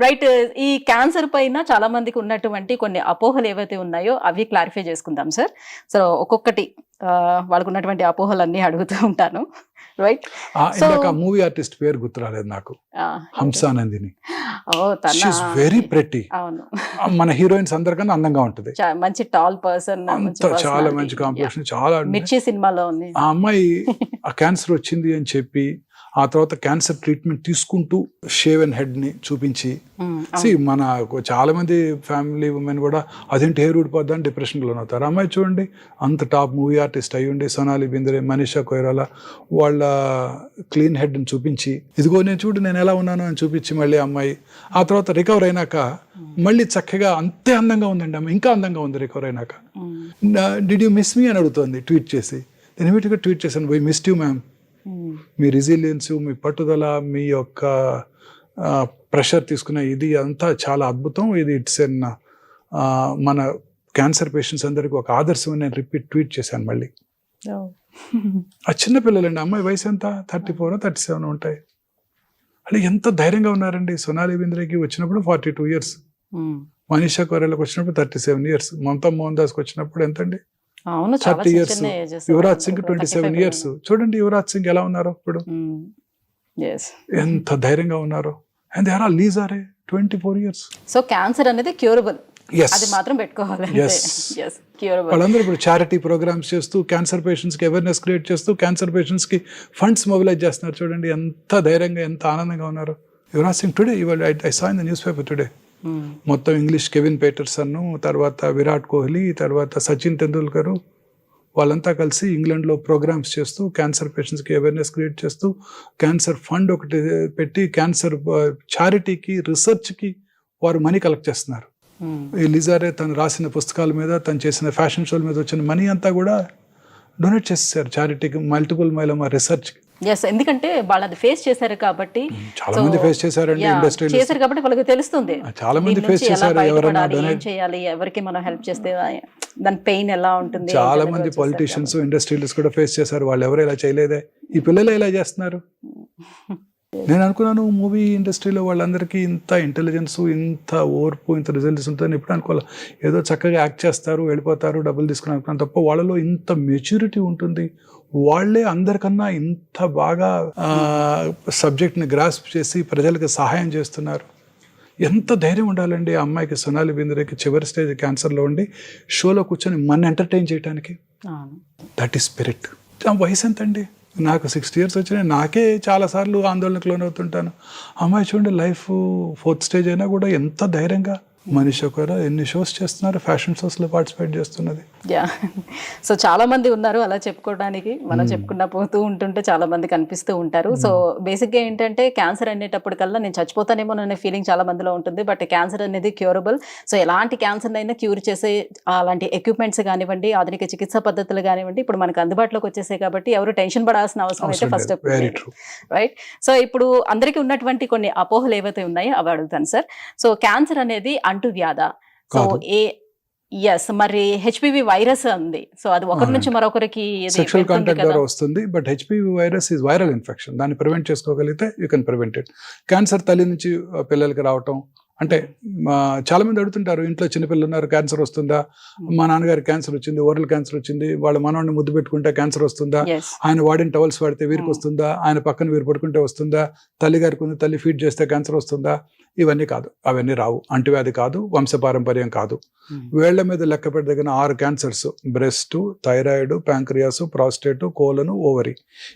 రైట్. ఈ క్యాన్సర్ పైన చాలా మందికి ఉన్నటువంటి కొన్ని అపోహలు ఏవైతే ఉన్నాయో అవి క్లారిఫై చేసుకుందాం సార్. సో ఒక్కొక్కటి వాళ్ళకు ఉన్నటువంటి అపోహలన్నీ అడుగుతూ ఉంటాను. రైట్. మూవీ ఆర్టిస్ట్ పేరు గుర్తు రాలేదు నాకు, హంసానందిని. Very pretty. మన హీరోయిన్స్ అందరికన్నా అందంగా ఉంటుంది, మంచి టాల్ పర్సన్, చాలా మంచి కాంపిటీషన్, చాలా. మిర్చి సినిమాలో ఉంది. ఆ అమ్మాయి ఆ క్యాన్సర్ వచ్చింది అని చెప్పి ఆ తర్వాత క్యాన్సర్ ట్రీట్మెంట్ తీసుకుంటూ షేవెన్ హెడ్ ని చూపించి, మన చాలా మంది ఫ్యామిలీ ఉమెన్ కూడా అదేంటి హెయిర్ ఊడిపోద్దా అని డిప్రెషన్కి లోనవుతారు. అమ్మాయి చూడండి, అంత టాప్ మూవీ ఆర్టిస్ట్ అయ్యుండి, సోనాలి బింద్రే, మనీషా కొయిరాలా వాళ్ళ క్లీన్ హెడ్ని చూపించి, ఇదిగో నేను చూడు నేను ఎలా ఉన్నాను అని చూపించి మళ్ళీ అమ్మాయి ఆ తర్వాత రికవర్ అయినాక మళ్ళీ చక్కగా అంతే అందంగా ఉందండి అమ్మాయి, ఇంకా అందంగా ఉంది రికవర్ అయినాక. డిడ్ యూ మిస్ మీ అని అడుగుతోంది ట్వీట్ చేసి. నేను ఇమీడియట్గా ట్వీట్ చేశాను, వై మిస్డ్ యూ మ్యామ్. మీ రెసిలియన్స్, మీ పట్టుదల, మీ యొక్క ప్రెషర్ తీసుకునే ఇది అంతా చాలా అద్భుతం. ఇది ఇట్స్ ఎన్ మన క్యాన్సర్ పేషెంట్స్ అందరికీ ఒక ఆదర్శం అని నేను ట్వీట్ చేశాను మళ్ళీ. ఆ చిన్నపిల్లలండి, అమ్మాయి వయసు ఎంత, 34 or 37 ఉంటాయి. అంటే ఎంత ధైర్యంగా ఉన్నారండి. సోనాలి బింద్రేకి వచ్చినప్పుడు 42 years, మనీషా కొయిరాలాకి వచ్చినప్పుడు 37 years, మమతా మోహన్ దాస్కి వచ్చినప్పుడు ఎంతండి, 30 years, యువరాజ్ సింగ్ 27 years. చూడండి యువరాజ్ సింగ్ ఎలా ఉన్నారో ఇప్పుడు, ఎంత ధైర్యంగా ఉన్నారో. And they are all Lisa Ray 24 years. So cancer అనేది క్యూరబుల్, అది మాత్రం పెట్టుకోవాలి. వాళ్ళందరూ ఇప్పుడు చారిటీ ప్రోగ్రామ్స్ చేస్తూ, క్యాన్సర్ పేషెంట్స్ కి అవేర్నెస్ క్రియేట్ చేస్తూ, క్యాన్సర్ పేషెంట్స్ కి ఫండ్స్ మొబిలైజ్ చేస్తున్నారు. చూడండి ఎంత ధైర్యంగా, ఎంత ఆనందంగా ఉన్నారు. Yuvraj Singh today, I saw in the newspaper today, మొత్తం ఇంగ్లీష్ కెవిన్ పీటర్సన్, తర్వాత విరాట్ కోహ్లీ, తర్వాత సచిన్ తెండూల్కర్, వాళ్ళంతా కలిసి ఇంగ్లాండ్లో ప్రోగ్రామ్స్ చేస్తూ క్యాన్సర్ పేషెంట్స్కి అవేర్నెస్ క్రియేట్ చేస్తూ క్యాన్సర్ ఫండ్ ఒకటి పెట్టి క్యాన్సర్ చారిటీకి, రీసెర్చ్కి వారు మనీ కలెక్ట్ చేస్తున్నారు. ఈ లిజారే తను రాసిన పుస్తకాల మీద, తను చేసిన ఫ్యాషన్ షోల మీద వచ్చిన మనీ అంతా కూడా డొనేట్ చేసేసారు చారిటీకి, మల్టిపుల్ మైలోమా రీసెర్చ్. ఎస్, ఎందుకంటే వాళ్ళు అది ఫేస్ చేశారు కాబట్టి, చాలా మంది ఫేస్ చేశారండి, ఇండస్ట్రీ చేశారు కాబట్టి వాళ్ళకి తెలుస్తుంది చాలా మంది దీని ఫేస్ నుంచి ఎలా చేశారు. ఎవరైనా బయటపడాలి, ఏం చేయాలి, ఎవరికి మనం హెల్ప్ చేస్తే దాని పెయిన్ ఎలా ఉంటుంది. చాలా మంది పొలిటీషియన్స్, ఇండస్ట్రియలిస్ట్ కూడా ఫేస్ చేశారు. వాళ్ళు ఎవరు ఇలా చేయలేదే, ఈ పిల్లలే ఇలా చేస్తున్నారు. నేను అనుకున్నాను మూవీ ఇండస్ట్రీలో వాళ్ళందరికీ ఇంత ఇంటెలిజెన్స్, ఇంత ఓర్పు, ఇంత రిజల్ట్స్ ఉంటుందని ఎప్పుడు అనుకోవాలి. ఏదో చక్కగా యాక్ట్ చేస్తారు, వెళ్ళిపోతారు, డబ్బులు తీసుకుని అనుకున్నాను తప్ప వాళ్ళలో ఇంత మెచ్యూరిటీ ఉంటుంది. వాళ్ళే అందరికన్నా ఇంత బాగా సబ్జెక్ట్ని గ్రాస్ప్ చేసి ప్రజలకు సహాయం చేస్తున్నారు. ఎంత ధైర్యం ఉండాలండి ఆ అమ్మాయికి, సోనాలి బింద్రేకి చివరి స్టేజ్ క్యాన్సర్లో ఉండి షోలో కూర్చొని మన ఎంటర్టైన్ చేయడానికి. That is spirit. వయసు ఎంత అండి? నాకు 60 years వచ్చినాయి. నాకే చాలాసార్లు ఆందోళనకు లోనవుతుంటాను. అమ్మాయి చూడండి, లైఫ్ 4th stage అయినా కూడా ఎంత ధైర్యంగా మనిషి ఒకరు ఎన్ని షోస్ చేస్తున్నారు, ఫ్యాషన్ షోస్లో పార్టిసిపేట్ చేస్తున్నది. యా, సో చాలా మంది ఉన్నారు అలా చెప్పుకోవడానికి. మనం చెప్పుకున్నా పోతూ ఉంటుంటే చాలా మంది కనిపిస్తూ ఉంటారు. సో బేసిక్గా ఏంటంటే క్యాన్సర్ అనేటప్పటికల్లా నేను చచ్చిపోతానేమో అనే ఫీలింగ్ చాలా మందిలో ఉంటుంది. బట్ క్యాన్సర్ అనేది క్యూరబుల్. సో ఎలాంటి క్యాన్సర్ అయినా క్యూర్ చేసే అలాంటి ఎక్విప్మెంట్స్ కానివ్వండి, ఆధునిక చికిత్సా పద్ధతులు కానివ్వండి ఇప్పుడు మనకు అందుబాటులోకి వచ్చేసాయి కాబట్టి ఎవరు టెన్షన్ పడాల్సిన అవసరం అయితే ఫస్ట్ రైట్. సో ఇప్పుడు అందరికీ ఉన్నటువంటి కొన్ని అపోహలు ఏవైతే ఉన్నాయో అవి అడుగుతాను సార్. సో క్యాన్సర్ అనేది అంటువ్యాధ. సో ఎస్, మరి హెచ్పివి వైరస్ ఉంది. సో అది ఒకరి నుంచి మరొకరికి సెక్షువల్ కాంటాక్ట్ ద్వారా వస్తుంది. But HPV virus is viral infection. దాన్ని ప్రివెంట్ చేసుకోగలిగితే you can prevent it. Cancer తల్లి నుంచి పిల్లలకి రావటం అంటే చాలా మంది అడుగుతుంటారు, ఇంట్లో చిన్నపిల్లలు ఉన్నారు, క్యాన్సర్ వస్తుందా? మా నాన్నగారికి క్యాన్సర్ వచ్చింది, ఓరల్ క్యాన్సర్ వచ్చింది, వాళ్ళ మనవాడిని ముద్దు పెట్టుకుంటే క్యాన్సర్ వస్తుందా? ఆయన వాడిన టవల్స్ వాడితే వీరికి వస్తుందా? ఆయన పక్కన వీరు పడుకుంటే వస్తుందా? తల్లి గారికి ఉంది, తల్లి ఫీడ్ చేస్తే క్యాన్సర్ వస్తుందా? ఇవన్నీ కాదు, అవన్నీ రావు. అంటువ్యాధి కాదు, వంశపారంపర్యం కాదు. వేళ్ల మీద లెక్క పెట్టదగిన 6 cancers, breast, thyroid, pancreas, prostate, colon, ovary,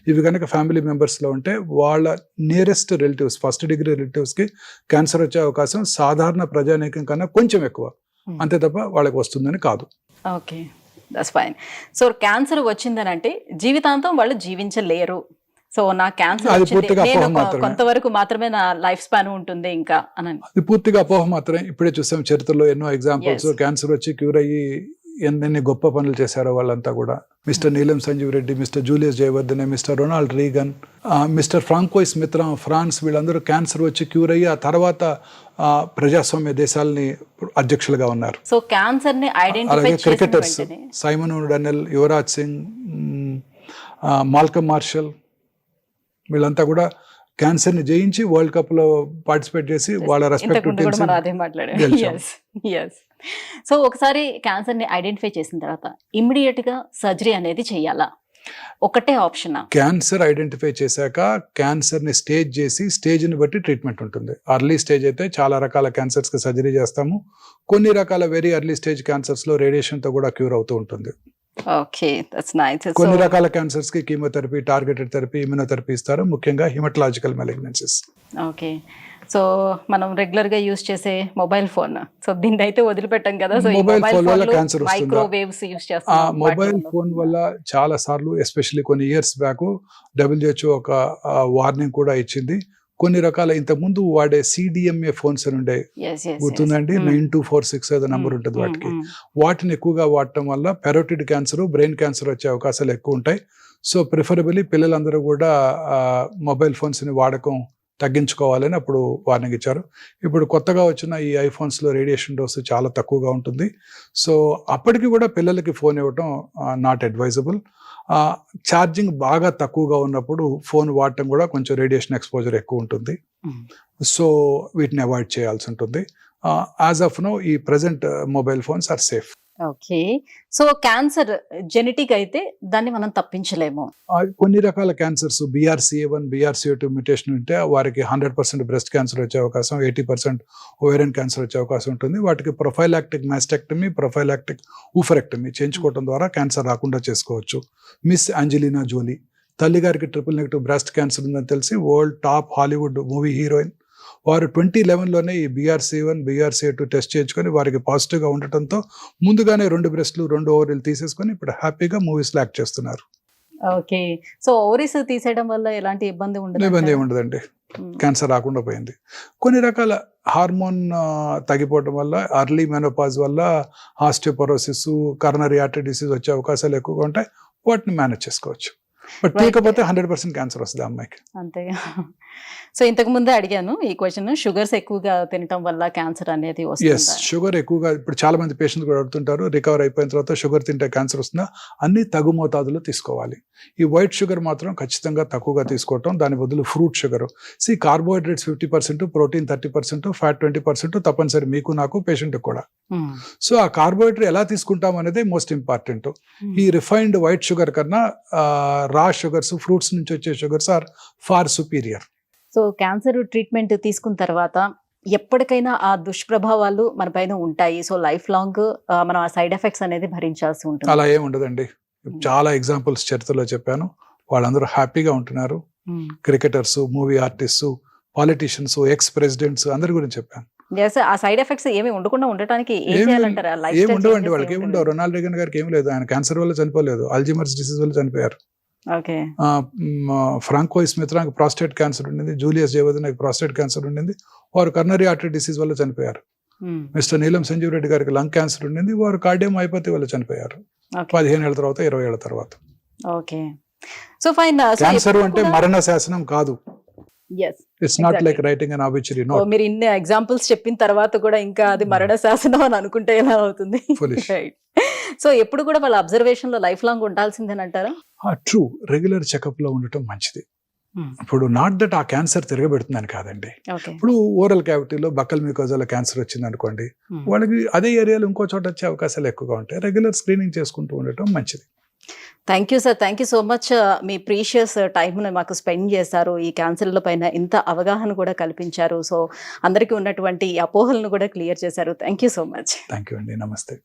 ఇవి కనుక ఫ్యామిలీ మెంబర్స్లో ఉంటే వాళ్ళ నియరెస్ట్ రిలేటివ్స్, 1st degree రిలేటివ్స్కి క్యాన్సర్ వచ్చే అవకాశం సాధారణ ప్రజానీకం కన్నా కొంచెం ఎక్కువ. అంతే తప్ప వాళ్ళకి వస్తుందని కాదు. Okay, that's fine. So cancer వచ్చిందని అంటే జీవితాంతం వాళ్ళు జీవించలేరు. సో నా క్యాన్సర్ కొంతవరకు మాత్రమే నా లైఫ్ స్పాన్ ఉంటుంది ఇంకా అని, అది పూర్తిగా అపోహ మాత్రమే. ఇప్పుడే చూసాం చరిత్రలో ఎన్నో ఎగ్జాంపుల్స్, క్యాన్సర్ వచ్చి క్యూర్ అయ్యి ఎన్ని గొప్ప పనులు చేశారో వాళ్ళంతా కూడా. Mister Neelam Sanjeev Reddy, mister Julius Jayewardene, mister Ronald Reagan, mister Francois Mitterrand France, వీళ్ళందరూ క్యాన్సర్ వచ్చి క్యూర్ అయ్యి ఆ తర్వాత ప్రజాస్వామ్య దేశాలని అధ్యక్షులుగా ఉన్నారు. సో క్యాన్సర్ ని అలాగే cricketers Simon Donnell, Yuvraj Singh, Malcolm Marshall, వీళ్ళంతా కూడా క్యాన్సర్ ని జయించి వరల్డ్ కప్ లో పార్టిసిపేట్ చేసి వాళ్ళ రెస్పెక్టివ్ సో ఒకసారి క్యాన్సర్ ని ఐడెంటిఫై చేసిన తర్వాత ఇమ్మీడియట్ గా సర్జరీ అనేది చేయాలా? ఒకటే ఆప్షన్. క్యాన్సర్ ఐడెంటిఫై చేశాక క్యాన్సర్ ని స్టేజ్ చేసి స్టేజ్ ని బట్టి ట్రీట్మెంట్ ఉంటుంది. అర్లీ స్టేజ్ అయితే చాలా రకాల క్యాన్సర్స్ కి సర్జరీ చేస్తాము. కొన్ని రకాల వెరీ అర్లీ స్టేజ్ క్యాన్సర్స్ లో రేడియేషన్ తో కూడా క్యూర్ అవుతూ ఉంటుంది. Okay, that's nice. కొన్ని రకాల క్యాన్సర్స్ కి కీమోథెరపీ, టార్గెటెడ్ థెరపీ, ఇమ్యునోథెరపీ ఇస్తారు, ముఖ్యంగా హిమటలాజికల్ మెలిగ్నెన్సీస్. ఓకే, సో మనం రెగ్యులర్ గా యూజ్ చేసే మొబైల్ ఫోన్, సో దీన్ని అయితే వదిలిపెట్టాం కదా. సో మొబైల్ ఫోన్ వల్ల క్యాన్సర్ వస్తుందా? మైక్రోవేవ్స్ యూజ్ చేస్తాం. మొబైల్ ఫోన్ వల్ల చాలా సార్లు, ఎస్పెషల్లీ కొన్ని ఇయర్స్ బ్యాక్ WHO ఒక వార్నింగ్ కూడా ఇచ్చింది. కొన్ని రకాల ఇంతకుముందు వాడే CDMA ఫోన్స్ అని ఉండే, గుర్తుందండి, 9246 ఏదో నెంబర్ ఉంటుంది వాటికి. వాటిని ఎక్కువగా వాడటం వల్ల పెరోటిడ్ క్యాన్సర్, బ్రెయిన్ క్యాన్సర్ వచ్చే అవకాశాలు ఎక్కువ ఉంటాయి. సో ప్రిఫరబుల్లీ పిల్లలందరూ కూడా మొబైల్ ఫోన్స్ని వాడకం తగ్గించుకోవాలని అప్పుడు వార్నింగ్ ఇచ్చారు. ఇప్పుడు కొత్తగా వచ్చిన ఈ ఐఫోన్స్లో రేడియేషన్ డోస్ చాలా తక్కువగా ఉంటుంది. సో అప్పటికి కూడా పిల్లలకి ఫోన్ ఇవ్వటం నాట్ అడ్వైజబుల్. ఛార్జింగ్ బాగా తక్కువగా ఉన్నప్పుడు ఫోన్ వాడటం కూడా కొంచెం రేడియేషన్ ఎక్స్పోజర్ ఎక్కువ ఉంటుంది. సో వీటిని అవాయిడ్ చేయాల్సి ఉంటుంది. యాజ్ ఆఫ్ నో ఈ present mobile phones are safe. Okay, so cancer genetic అయితే దాన్ని మనం తప్పించలేము. కొన్ని రకాల క్యాన్సర్స్ BRCA1, BRCA2 మ్యూటేషన్ ఉంటే వారికి 100% బ్రెస్ట్ క్యాన్సర్ వచ్చే అవకాశం, 80% ఓవేరియన్ క్యాన్సర్ వచ్చే అవకాశం ఉంటుంది. వాటికి ప్రొఫైలాక్టిక్ మాస్టెక్టమీ, ప్రొఫైలాక్టిక్ ఊఫరెక్టమీ చేయించుకోవడం ద్వారా క్యాన్సర్ రాకుండా చేసుకోవచ్చు. మిస్ ఆంజెలినా జోలీ, తల్లిగారికి ట్రిపుల్-నెగటివ్ బ్రెస్ట్ క్యాన్సర్ ఉందని తెలిసి world top Hollywood movie heroine, వారు 2011లోనే ఈ BRCA1, BRCA2 టెస్ట్ చేయించుకొని వారికి పాజిటివ్గా ఉండటంతో ముందుగానే 2 బ్రెస్ట్లు, 2 ఓవరీలు తీసేసుకొని ఇప్పుడు హ్యాపీగా మూవీస్లో యాక్ట్ చేస్తున్నారు. ఓకే, సో ఓవరీస్ తీసేయడం వల్ల ఎలాంటి ఇబ్బంది ఉండదు? ఇబ్బంది ఏముండదండి, క్యాన్సర్ రాకుండా పోయింది. కొన్ని రకాల హార్మోన్ తగ్గిపోవడం వల్ల, అర్లీ మెనోపాజ్ వల్ల ఆస్టియోపరోసిస్, కరోనరీ ఆర్టరీ డిసీజ్ వచ్చే అవకాశాలు ఎక్కువగా ఉంటాయి. వాటిని మేనేజ్ చేసుకోవచ్చు. బట్ తీయకపోతే 100% క్యాన్సర్ వస్తుంది ఆ అమ్మాయికి. అంతేగా. సో ఇంతకు ముందే అడిగాను ఈ క్వశ్చన్, షుగర్స్ ఎక్కువగా తినటం వల్ల క్యాన్సర్ అనేది ఎస్, వస్తుందా? షుగర్ ఎక్కువగా ఇప్పుడు చాలా మంది పేషెంట్స్ కూడా అడుగుతుంటారు, రికవర్ అయిపోయిన తర్వాత షుగర్ తింటే క్యాన్సర్ వస్తుందా? అన్ని తగు మోతాదులో తీసుకోవాలి. ఈ వైట్ షుగర్ మాత్రం ఖచ్చితంగా తక్కువగా తీసుకోవటం, దాని బదులు fruit sugar. Carbohydrates 50%, protein 30%, fat 20% తప్పనిసరి మీకు నాకు పేషెంట్ కూడా. సో ఆ కార్బోహైడ్రేట్ ఎలా తీసుకుంటాం అనేది మోస్ట్ ఇంపార్టెంట్. ఈ రిఫైన్డ్ వైట్ షుగర్ కన్నా రా షుగర్స్, ఫ్రూట్స్ నుంచి వచ్చే sugars are far superior. So cancer treatment తీసుకున్న తర్వాత ఎప్పటికైనా ఆ దుష్ప్రభావాలు మన పైన ఉంటాయి. సో లైఫ్ లాంగ్ మనం ఆ సైడ్ ఎఫెక్ట్స్ అనేది భరించాల్సి ఉంటుంది. అలా ఏం ఉండదండి. చాలా ఎగ్జాంపుల్స్ చరిత్రలో చెప్పాను, వాళ్ళందరూ హ్యాపీగా ఉంటున్నారు. Cricketers, movie artist, politicians, ex presidents అందరి గురించి చెప్పాను. ఆ సైడ్ ఎఫెక్ట్స్ ఏమి ఉండకుండా ఉండటానికి ఏం చేయాలంటారా? ఏం ఉండవండి వాళ్ళకి, ఏమి ఉండవు. రొనాల్డ్ రేగన్ గారికి ఏం లేదు, ఆయన క్యాన్సర్ వల్ల చనిపోలేదు, అల్జీమర్స్ డిసీజ్ వల్ల చనిపోయారు. ఓకే. ఫ్రాంకోయిస్ మిత్రాకి ప్రాస్టేట్ క్యాన్సర్ ఉండింది, జూలియస్ జయవర్ధన్కి ప్రాస్టేట్ క్యాన్సర్ ఉండింది, వారు కర్నరీ ఆర్టరీ డిసీజ్ వల్ల చనిపోయారు. మిస్టర్ నీలం సంజీవ్ రెడ్డి గారికి లంగ్ క్యాన్సర్ ఉండింది, వారు కార్డియోమైపతి వల్ల చనిపోయారు 15 ఏళ్ళ తర్వాత, 20 ఏళ్ళ తర్వాత. ఓకే. So fine. క్యాన్సర్ అంటే మరణ శాసనం కాదు. It's not like writing an obituary note. మీరు ఇన్ని ఎగ్జాంపుల్స్ చెప్పిన తర్వాత కూడా ఇంకా అది మరణ శాసనం అని అనుకుంటే ఎలా అవుతుంది? సో ఎప్పుడు కూడా వాళ్ళ అబ్జర్వేషన్ లో లైఫ్ లాంగ్ ఉండాల్సిందేనంటారా? ట్రూ. రెగ్యులర్ చెకప్ లో ఉండటం మంచిది. ఇప్పుడు నాట్ దట్ ఆ క్యాన్సర్ తిరగబెడుతుందని కాదండి. ఇప్పుడు ఓరల్ క్యావిటీలో బక్కల్ మ్యూకోజాలో క్యాన్సర్ వచ్చింది అనుకోండి, వాళ్ళకి అదే ఏరియాలో ఇంకో చోట వచ్చే అవకాశాలు ఎక్కువగా ఉంటాయి. రెగ్యులర్ స్క్రీనింగ్ చేసుకుంటూ ఉండటం మంచిది. Thank you sir, thank you so much. Me precious టైంని మాకు స్పెండ్ చేశారు, ఈ క్యాన్సర్ల పైన ఇంత అవగాహన కూడా కల్పించారు. సో అందరికీ ఉన్నటువంటి అపోహలను కూడా క్లియర్ చేశారు. Thank you so much. Thank you అండి. నమస్తే.